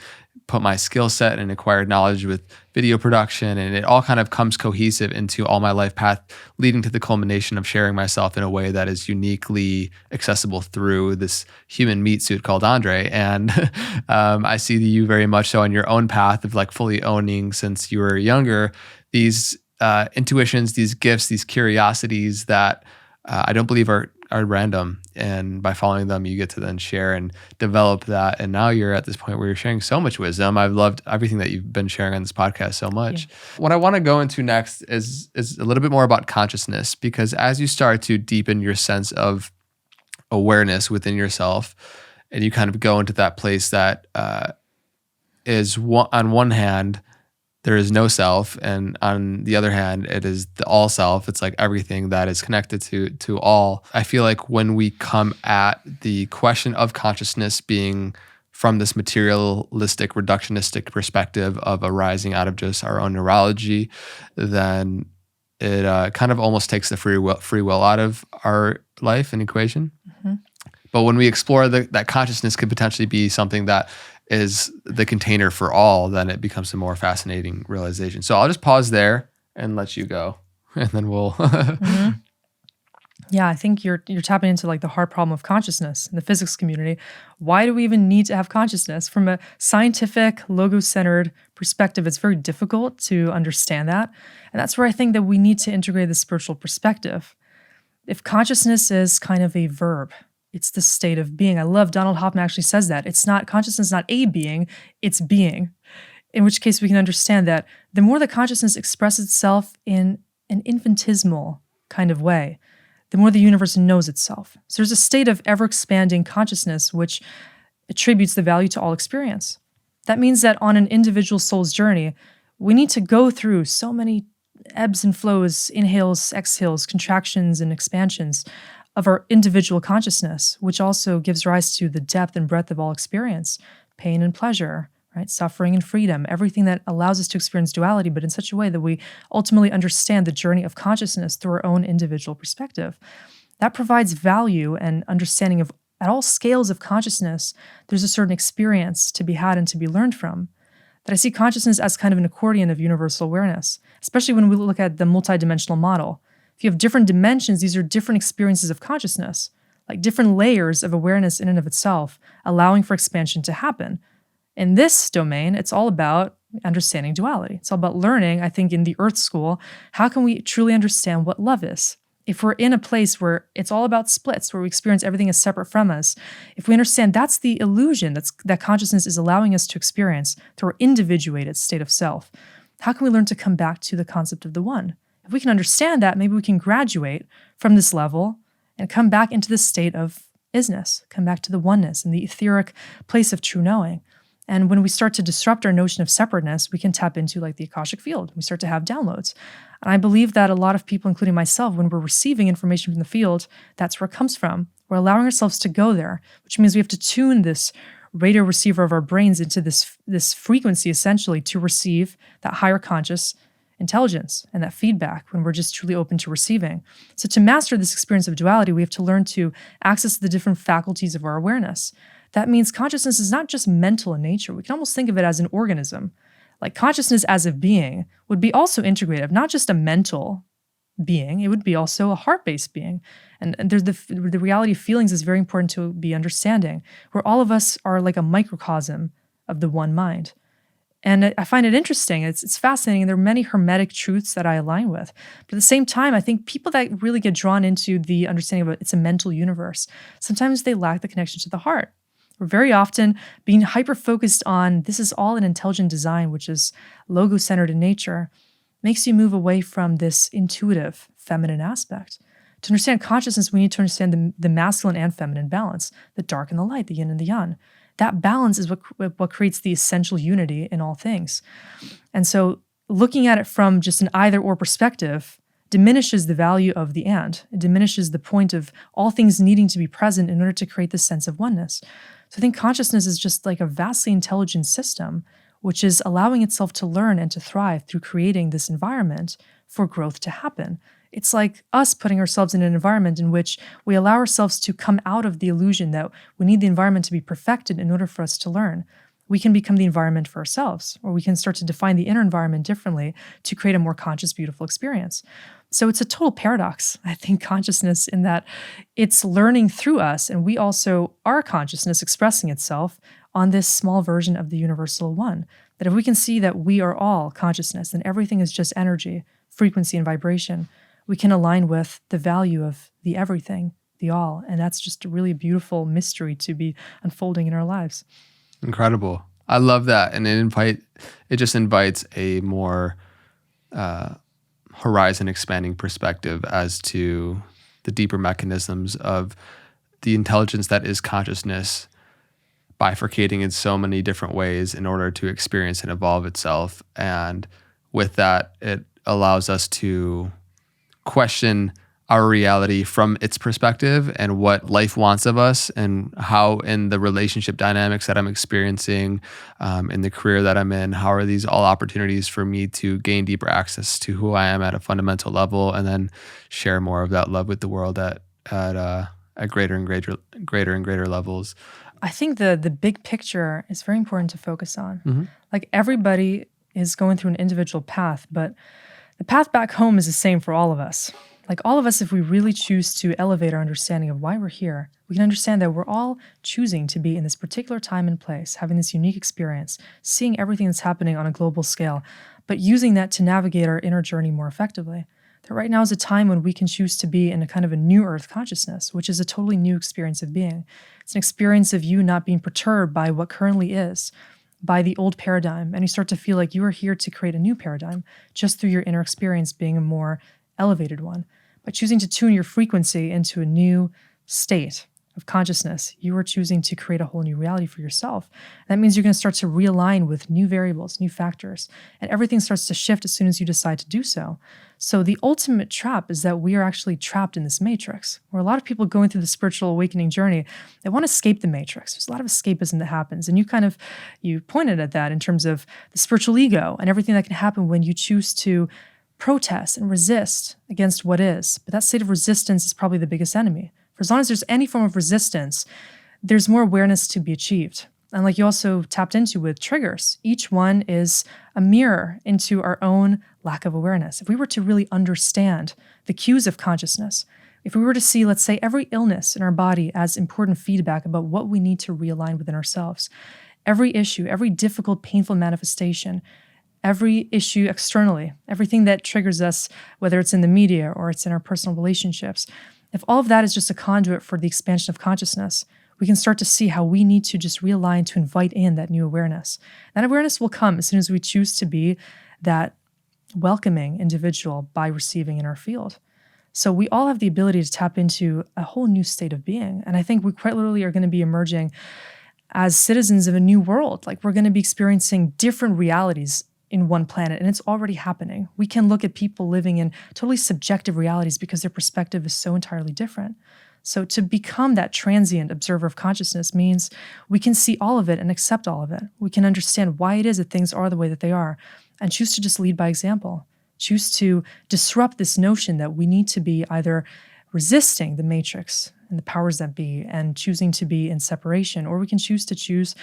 put my skill set and acquired knowledge with video production. And it all kind of comes cohesive into all my life path, leading to the culmination of sharing myself in a way that is uniquely accessible through this human meat suit called Andre. And I see you very much so on your own path of fully owning, since you were younger, these intuitions, these gifts, these curiosities that I don't believe are random. And by following them, you get to then share and develop that. And now you're at this point where you're sharing so much wisdom. I've loved everything that you've been sharing on this podcast so much. Yeah. What I want to go into next is a little bit more about consciousness, because as you start to deepen your sense of awareness within yourself, and you kind of go into that place that is on one hand, there is no self, and on the other hand, it is the all self. It's like everything that is connected to all. I feel like when we come at the question of consciousness being from this materialistic, reductionistic perspective of arising out of just our own neurology, then it kind of almost takes the free will out of our life and equation. Mm-hmm. But when we explore that consciousness could potentially be something that is the container for all, then it becomes a more fascinating realization. So I'll just pause there and let you go, and then we'll. Mm-hmm. Yeah, I think you're tapping into the hard problem of consciousness in the physics community. Why do we even need to have consciousness? From a scientific, logo-centered perspective, it's very difficult to understand that. And that's where I think that we need to integrate the spiritual perspective. If consciousness is kind of a verb, it's the state of being. I love Donald Hoffman actually says that. It's not, consciousness is not a being, it's being. In which case we can understand that the more the consciousness expresses itself in an infinitesimal kind of way, the more the universe knows itself. So there's a state of ever-expanding consciousness which attributes the value to all experience. That means that on an individual soul's journey, we need to go through so many ebbs and flows, inhales, exhales, contractions, and expansions of our individual consciousness, which also gives rise to the depth and breadth of all experience, pain and pleasure, right? Suffering and freedom, everything that allows us to experience duality, but in such a way that we ultimately understand the journey of consciousness through our own individual perspective. That provides value and understanding of, at all scales of consciousness, there's a certain experience to be had and to be learned from. That I see consciousness as kind of an accordion of universal awareness, especially when we look at the multidimensional model. If you have different dimensions, these are different experiences of consciousness, like different layers of awareness in and of itself, allowing for expansion to happen. In this domain, it's all about understanding duality. It's all about learning, I think, in the Earth School, how can we truly understand what love is? If we're in a place where it's all about splits, where we experience everything as separate from us, if we understand that's the illusion that consciousness is allowing us to experience through our individuated state of self, how can we learn to come back to the concept of the one? If we can understand that, maybe we can graduate from this level and come back into the state of isness, come back to the oneness and the etheric place of true knowing. And when we start to disrupt our notion of separateness, we can tap into like the Akashic field. We start to have downloads. And I believe that a lot of people, including myself, when we're receiving information from the field, that's where it comes from. We're allowing ourselves to go there, which means we have to tune this radio receiver of our brains into this frequency, essentially, to receive that higher conscious intelligence and that feedback when we're just truly open to receiving. So to master this experience of duality, we have to learn to access the different faculties of our awareness. That means consciousness is not just mental in nature. We can almost think of it as an organism. Like consciousness as a being would be also integrative, not just a mental being, it would be also a heart-based being. And there's the reality of feelings is very important to be understanding, where all of us are like a microcosm of the one mind. And I find it interesting. It's fascinating. There are many hermetic truths that I align with. But at the same time, I think people that really get drawn into the understanding of it's a mental universe, sometimes they lack the connection to the heart. We're very often being hyper-focused on this is all an intelligent design, which is logo-centered in nature, makes you move away from this intuitive feminine aspect. To understand consciousness, we need to understand the masculine and feminine balance, the dark and the light, the yin and the yang. That balance is what creates the essential unity in all things. And so looking at it from just an either-or perspective diminishes the value of the and. It diminishes the point of all things needing to be present in order to create this sense of oneness. So I think consciousness is just like a vastly intelligent system, which is allowing itself to learn and to thrive through creating this environment for growth to happen. It's like us putting ourselves in an environment in which we allow ourselves to come out of the illusion that we need the environment to be perfected in order for us to learn. We can become the environment for ourselves, or we can start to define the inner environment differently to create a more conscious, beautiful experience. So it's a total paradox, I think, consciousness, in that it's learning through us, and we also are consciousness expressing itself on this small version of the universal one. That if we can see that we are all consciousness and everything is just energy, frequency, and vibration, we can align with the value of the everything, the all. And that's just a really beautiful mystery to be unfolding in our lives. Incredible. I love that. And it just invites a more horizon expanding perspective as to the deeper mechanisms of the intelligence that is consciousness bifurcating in so many different ways in order to experience and evolve itself. And with that, it allows us to question our reality from its perspective and what life wants of us, and how in the relationship dynamics that I'm experiencing, in the career that I'm in, how are these all opportunities for me to gain deeper access to who I am at a fundamental level, and then share more of that love with the world at greater and greater levels. I think the big picture is very important to focus on. Mm-hmm. Like everybody is going through an individual path, but the path back home is the same for all of us. Like all of us, if we really choose to elevate our understanding of why we're here, we can understand that we're all choosing to be in this particular time and place, having this unique experience, seeing everything that's happening on a global scale, but using that to navigate our inner journey more effectively. that right now is a time when we can choose to be in a kind of a new earth consciousness, which is a totally new experience of being. It's an experience of you not being perturbed by what currently is, by the old paradigm, and you start to feel like you are here to create a new paradigm just through your inner experience being a more elevated one. By choosing to tune your frequency into a new state of consciousness, you are choosing to create a whole new reality for yourself. That means you're going to start to realign with new variables, new factors, and everything starts to shift as soon as you decide to do so. So the ultimate trap is that we are actually trapped in this matrix, where a lot of people going through the spiritual awakening journey, they want to escape the matrix. There's a lot of escapism that happens. And you pointed at that in terms of the spiritual ego and everything that can happen when you choose to protest and resist against what is. But that state of resistance is probably the biggest enemy. For as long as there's any form of resistance, there's more awareness to be achieved. And like you also tapped into with triggers, each one is a mirror into our own lack of awareness. If we were to really understand the cues of consciousness, if we were to see, let's say, every illness in our body as important feedback about what we need to realign within ourselves, every issue, every difficult, painful manifestation, every issue externally, everything that triggers us, whether it's in the media or it's in our personal relationships, if all of that is just a conduit for the expansion of consciousness, we can start to see how we need to just realign to invite in that new awareness. That awareness will come as soon as we choose to be that welcoming individual by receiving in our field. So we all have the ability to tap into a whole new state of being. And I think we quite literally are going to be emerging as citizens of a new world. Like we're going to be experiencing different realities in one planet, and it's already happening. We can look at people living in totally subjective realities because their perspective is so entirely different. So to become that transient observer of consciousness means we can see all of it and accept all of it. We can understand why it is that things are the way that they are and choose to just lead by example. Choose to disrupt this notion that we need to be either resisting the matrix and the powers that be and choosing to be in separation, or we can choose to choose,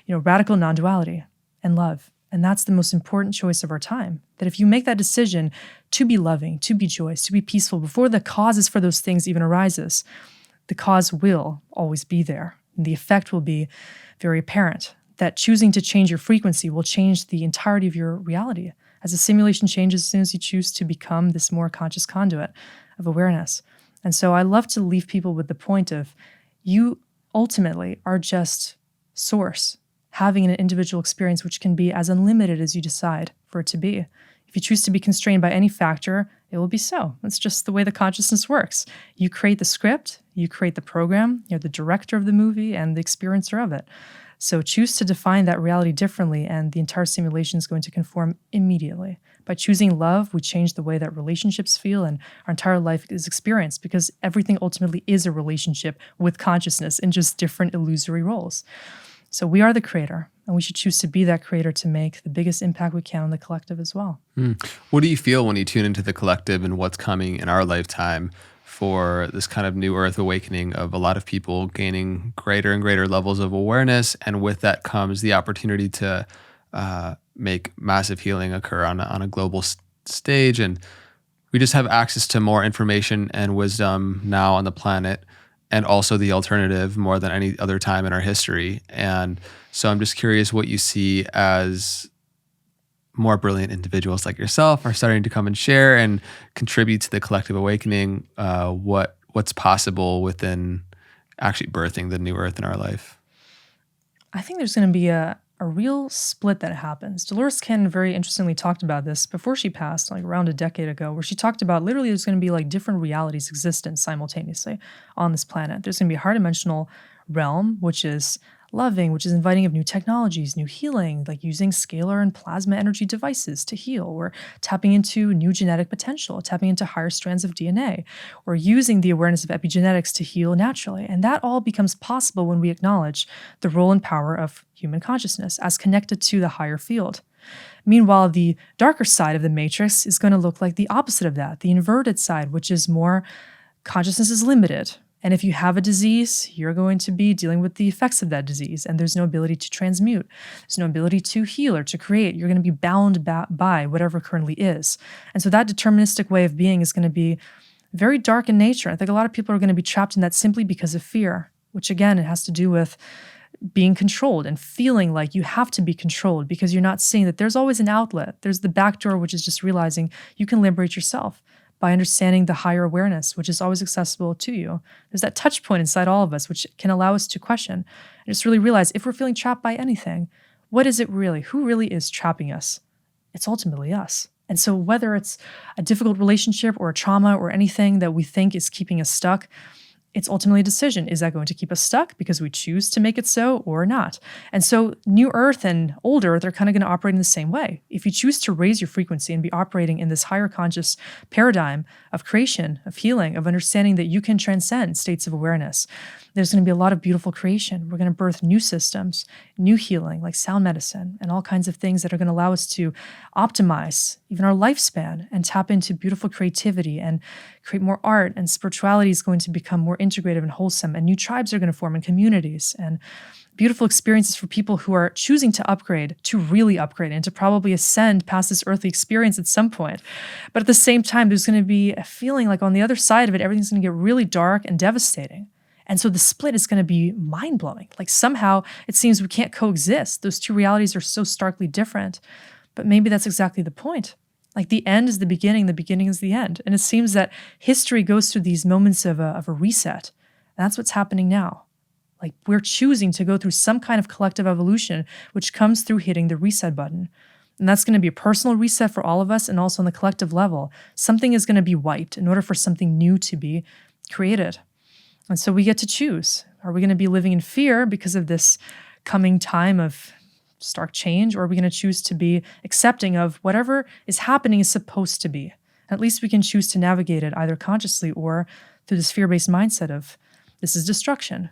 radical non-duality and love. And that's the most important choice of our time. That if you make that decision to be loving, to be joyous, to be peaceful, before the causes for those things even arises, the cause will always be there. And the effect will be very apparent. That choosing to change your frequency will change the entirety of your reality. As the simulation changes, as soon as you choose to become this more conscious conduit of awareness. And so I love to leave people with the point of, you ultimately are just source, having an individual experience which can be as unlimited as you decide for it to be. If you choose to be constrained by any factor, it will be so. That's just the way the consciousness works. You create the script, you create the program, you're the director of the movie and the experiencer of it. So choose to define that reality differently, and the entire simulation is going to conform immediately. By choosing love, we change the way that relationships feel and our entire life is experienced, because everything ultimately is a relationship with consciousness in just different illusory roles. So we are the creator, and we should choose to be that creator to make the biggest impact we can on the collective as well. What do you feel when you tune into the collective and what's coming in our lifetime for this kind of new earth awakening of a lot of people gaining greater and greater levels of awareness? And with that comes the opportunity to make massive healing occur on a global stage. And we just have access to more information and wisdom now on the planet, and also the alternative more than any other time in our history. And so I'm just curious what you see as more brilliant individuals like yourself are starting to come and share and contribute to the collective awakening, what's possible within actually birthing the new earth in our life. I think there's going to be a real split that happens. Dolores Cannon very interestingly talked about this before she passed, like around a decade ago, where she talked about literally there's going to be like different realities existent simultaneously on this planet. There's going to be a higher dimensional realm, which is loving, which is inviting of new technologies, new healing, like using scalar and plasma energy devices to heal, or tapping into new genetic potential, tapping into higher strands of DNA, or using the awareness of epigenetics to heal naturally. And that all becomes possible when we acknowledge the role and power of human consciousness as connected to the higher field. Meanwhile, the darker side of the matrix is going to look like the opposite of that, the inverted side, which is more consciousness is limited. And if you have a disease, you're going to be dealing with the effects of that disease, and there's no ability to transmute. There's no ability to heal or to create. You're going to be bound by whatever currently is. And so that deterministic way of being is going to be very dark in nature. I think a lot of people are going to be trapped in that simply because of fear, which again, it has to do with being controlled and feeling like you have to be controlled because you're not seeing that there's always an outlet. There's the back door, which is just realizing you can liberate yourself. by understanding the higher awareness, which is always accessible to you. There's that touch point inside all of us, which can allow us to question and just really realize if we're feeling trapped by anything, what is it really? Who really is trapping us? It's ultimately us. And so whether it's a difficult relationship or a trauma or anything that we think is keeping us stuck, it's ultimately a decision. Is that going to keep us stuck because we choose to make it so or not? And so new earth and old earth are kind of going to operate in the same way. If you choose to raise your frequency and be operating in this higher conscious paradigm of creation, of healing, of understanding that you can transcend states of awareness, there's going to be a lot of beautiful creation. We're going to birth new systems, new healing, like sound medicine, and all kinds of things that are going to allow us to optimize even our lifespan and tap into beautiful creativity and create more art. And spirituality is going to become more integrative and wholesome, and new tribes are going to form in communities, and beautiful experiences for people who are choosing to upgrade, to really upgrade, and to probably ascend past this earthly experience at some point. But at the same time, there's going to be a feeling like on the other side of it, everything's going to get really dark and devastating. And so the split is going to be mind-blowing. Like somehow it seems we can't coexist. Those two realities are so starkly different. But maybe that's exactly the point. Like the end is the beginning is the end. And it seems that history goes through these moments of a reset. And that's what's happening now. Like we're choosing to go through some kind of collective evolution, which comes through hitting the reset button. And that's going to be a personal reset for all of us, and also on the collective level. Something is going to be wiped in order for something new to be created. And so we get to choose. Are we going to be living in fear because of this coming time of stark change, or are we going to choose to be accepting of whatever is happening is supposed to be? At least we can choose to navigate it either consciously or through this fear-based mindset of this is destruction.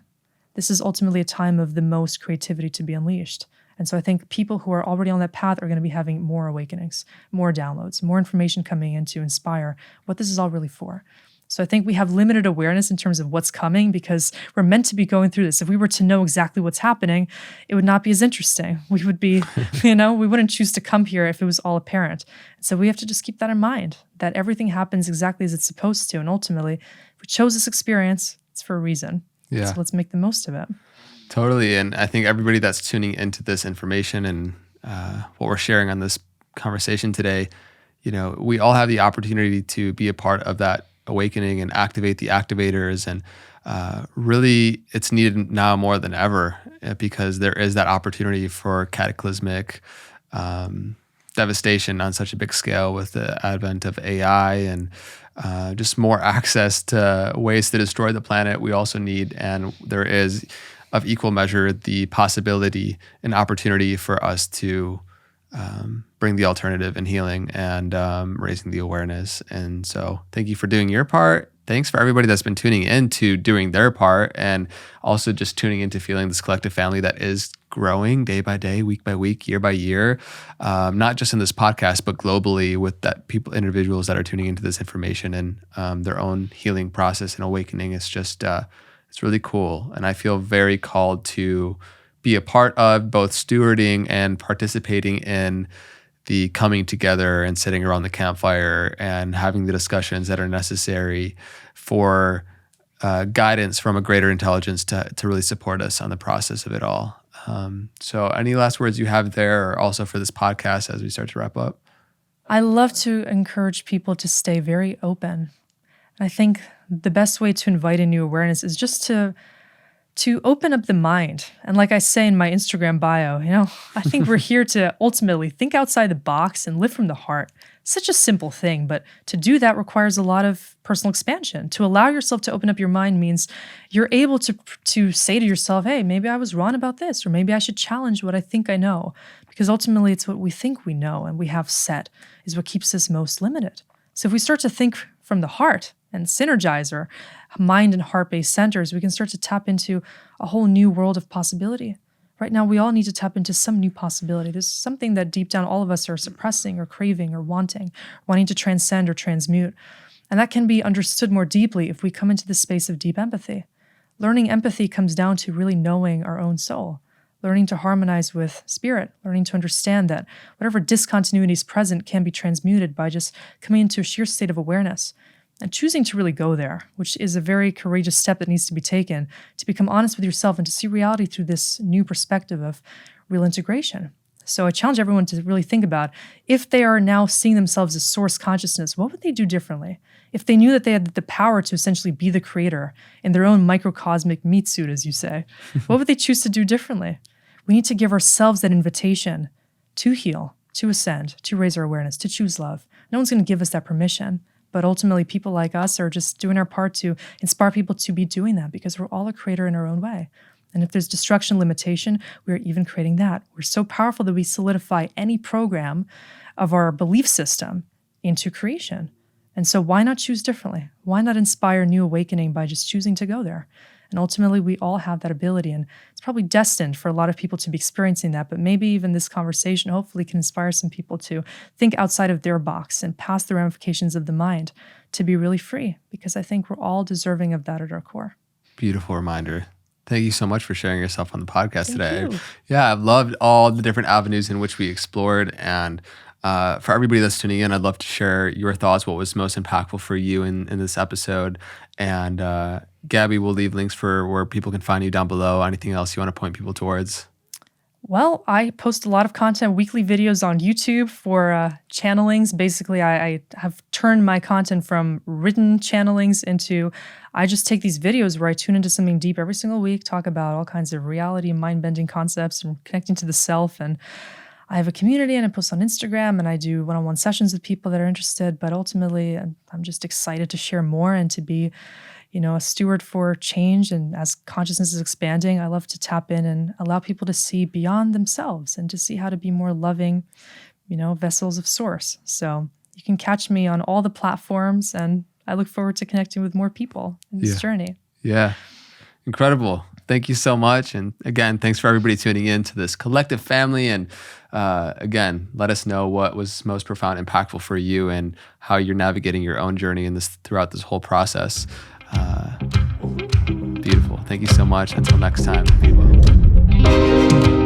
This is ultimately a time of the most creativity to be unleashed. And so I think people who are already on that path are going to be having more awakenings, more downloads, more information coming in to inspire what this is all really for. So I think we have limited awareness in terms of what's coming because we're meant to be going through this. If we were to know exactly what's happening, it would not be as interesting. We would be, we wouldn't choose to come here if it was all apparent. So we have to just keep that in mind, that everything happens exactly as it's supposed to. And ultimately, if we chose this experience, it's for a reason. Yeah. So let's make the most of it. Totally. And I think everybody that's tuning into this information and what we're sharing on this conversation today, we all have the opportunity to be a part of that awakening and activate the activators. And really, it's needed now more than ever because there is that opportunity for cataclysmic devastation on such a big scale with the advent of AI and just more access to ways to destroy the planet we also need. And there is, of equal measure, the possibility and opportunity for us to bring the alternative and healing and raising the awareness. And so thank you for doing your part. Thanks for everybody that's been tuning in to doing their part, and also just tuning into feeling this collective family that is growing day by day, week by week, year by year, not just in this podcast, but globally with that individuals that are tuning into this information and their own healing process and awakening. It's just, it's really cool. And I feel very called to be a part of both stewarding and participating in the coming together and sitting around the campfire and having the discussions that are necessary for guidance from a greater intelligence to really support us on the process of it all. So any last words you have there, or also for this podcast as we start to wrap up? I love to encourage people to stay very open. I think the best way to invite in new awareness is just to open up the mind. And like I say in my Instagram bio, I think we're here to ultimately think outside the box and live from the heart. Such a simple thing, but to do that requires a lot of personal expansion. To allow yourself to open up your mind means you're able to say to yourself, hey, maybe I was wrong about this, or maybe I should challenge what I think I know. Because ultimately it's what we think we know and we have set is what keeps us most limited. So if we start to think from the heart and synergize our mind and heart-based centers, we can start to tap into a whole new world of possibility. Right now, we all need to tap into some new possibility. There's something that deep down all of us are suppressing or craving or wanting to transcend or transmute. And that can be understood more deeply if we come into the space of deep empathy. Learning empathy comes down to really knowing our own soul, learning to harmonize with spirit, learning to understand that whatever discontinuity is present can be transmuted by just coming into a sheer state of awareness and choosing to really go there, which is a very courageous step that needs to be taken to become honest with yourself and to see reality through this new perspective of real integration. So I challenge everyone to really think about, if they are now seeing themselves as source consciousness, what would they do differently? If they knew that they had the power to essentially be the creator in their own microcosmic meat suit, as you say, what would they choose to do differently? We need to give ourselves that invitation to heal, to ascend, to raise our awareness, to choose love. No one's going to give us that permission. But ultimately, people like us are just doing our part to inspire people to be doing that, because we're all a creator in our own way. And if there's destruction, limitation, we're even creating that. We're so powerful that we solidify any program of our belief system into creation. And so why not choose differently? Why not inspire new awakening by just choosing to go there? And ultimately, we all have that ability, and it's probably destined for a lot of people to be experiencing that. But maybe even this conversation hopefully can inspire some people to think outside of their box and past the ramifications of the mind to be really free, because I think we're all deserving of that at our core. Beautiful reminder. Thank you so much for sharing yourself on the podcast today. You. Yeah, I've loved all the different avenues in which we explored. And for everybody that's tuning in, I'd love to share your thoughts, what was most impactful for you in this episode. And Gabi will leave links for where people can find you down below. Anything else you want to point people towards? Well, I post a lot of content, weekly videos on YouTube for channelings. Basically, I have turned my content from written channelings into, I just take these videos where I tune into something deep every single week, talk about all kinds of reality and mind-bending concepts and connecting to the self. And I have a community, and I post on Instagram, and I do one-on-one sessions with people that are interested. But ultimately, I'm just excited to share more and to be, a steward for change. And as consciousness is expanding, I love to tap in and allow people to see beyond themselves and to see how to be more loving, vessels of source. So you can catch me on all the platforms, and I look forward to connecting with more people in this journey. Yeah. Incredible. Thank you so much. And again, thanks for everybody tuning in to this collective family. And again, let us know what was most profound, impactful for you, and how you're navigating your own journey in this throughout this whole process. Beautiful. Thank you so much. Until next time, be well.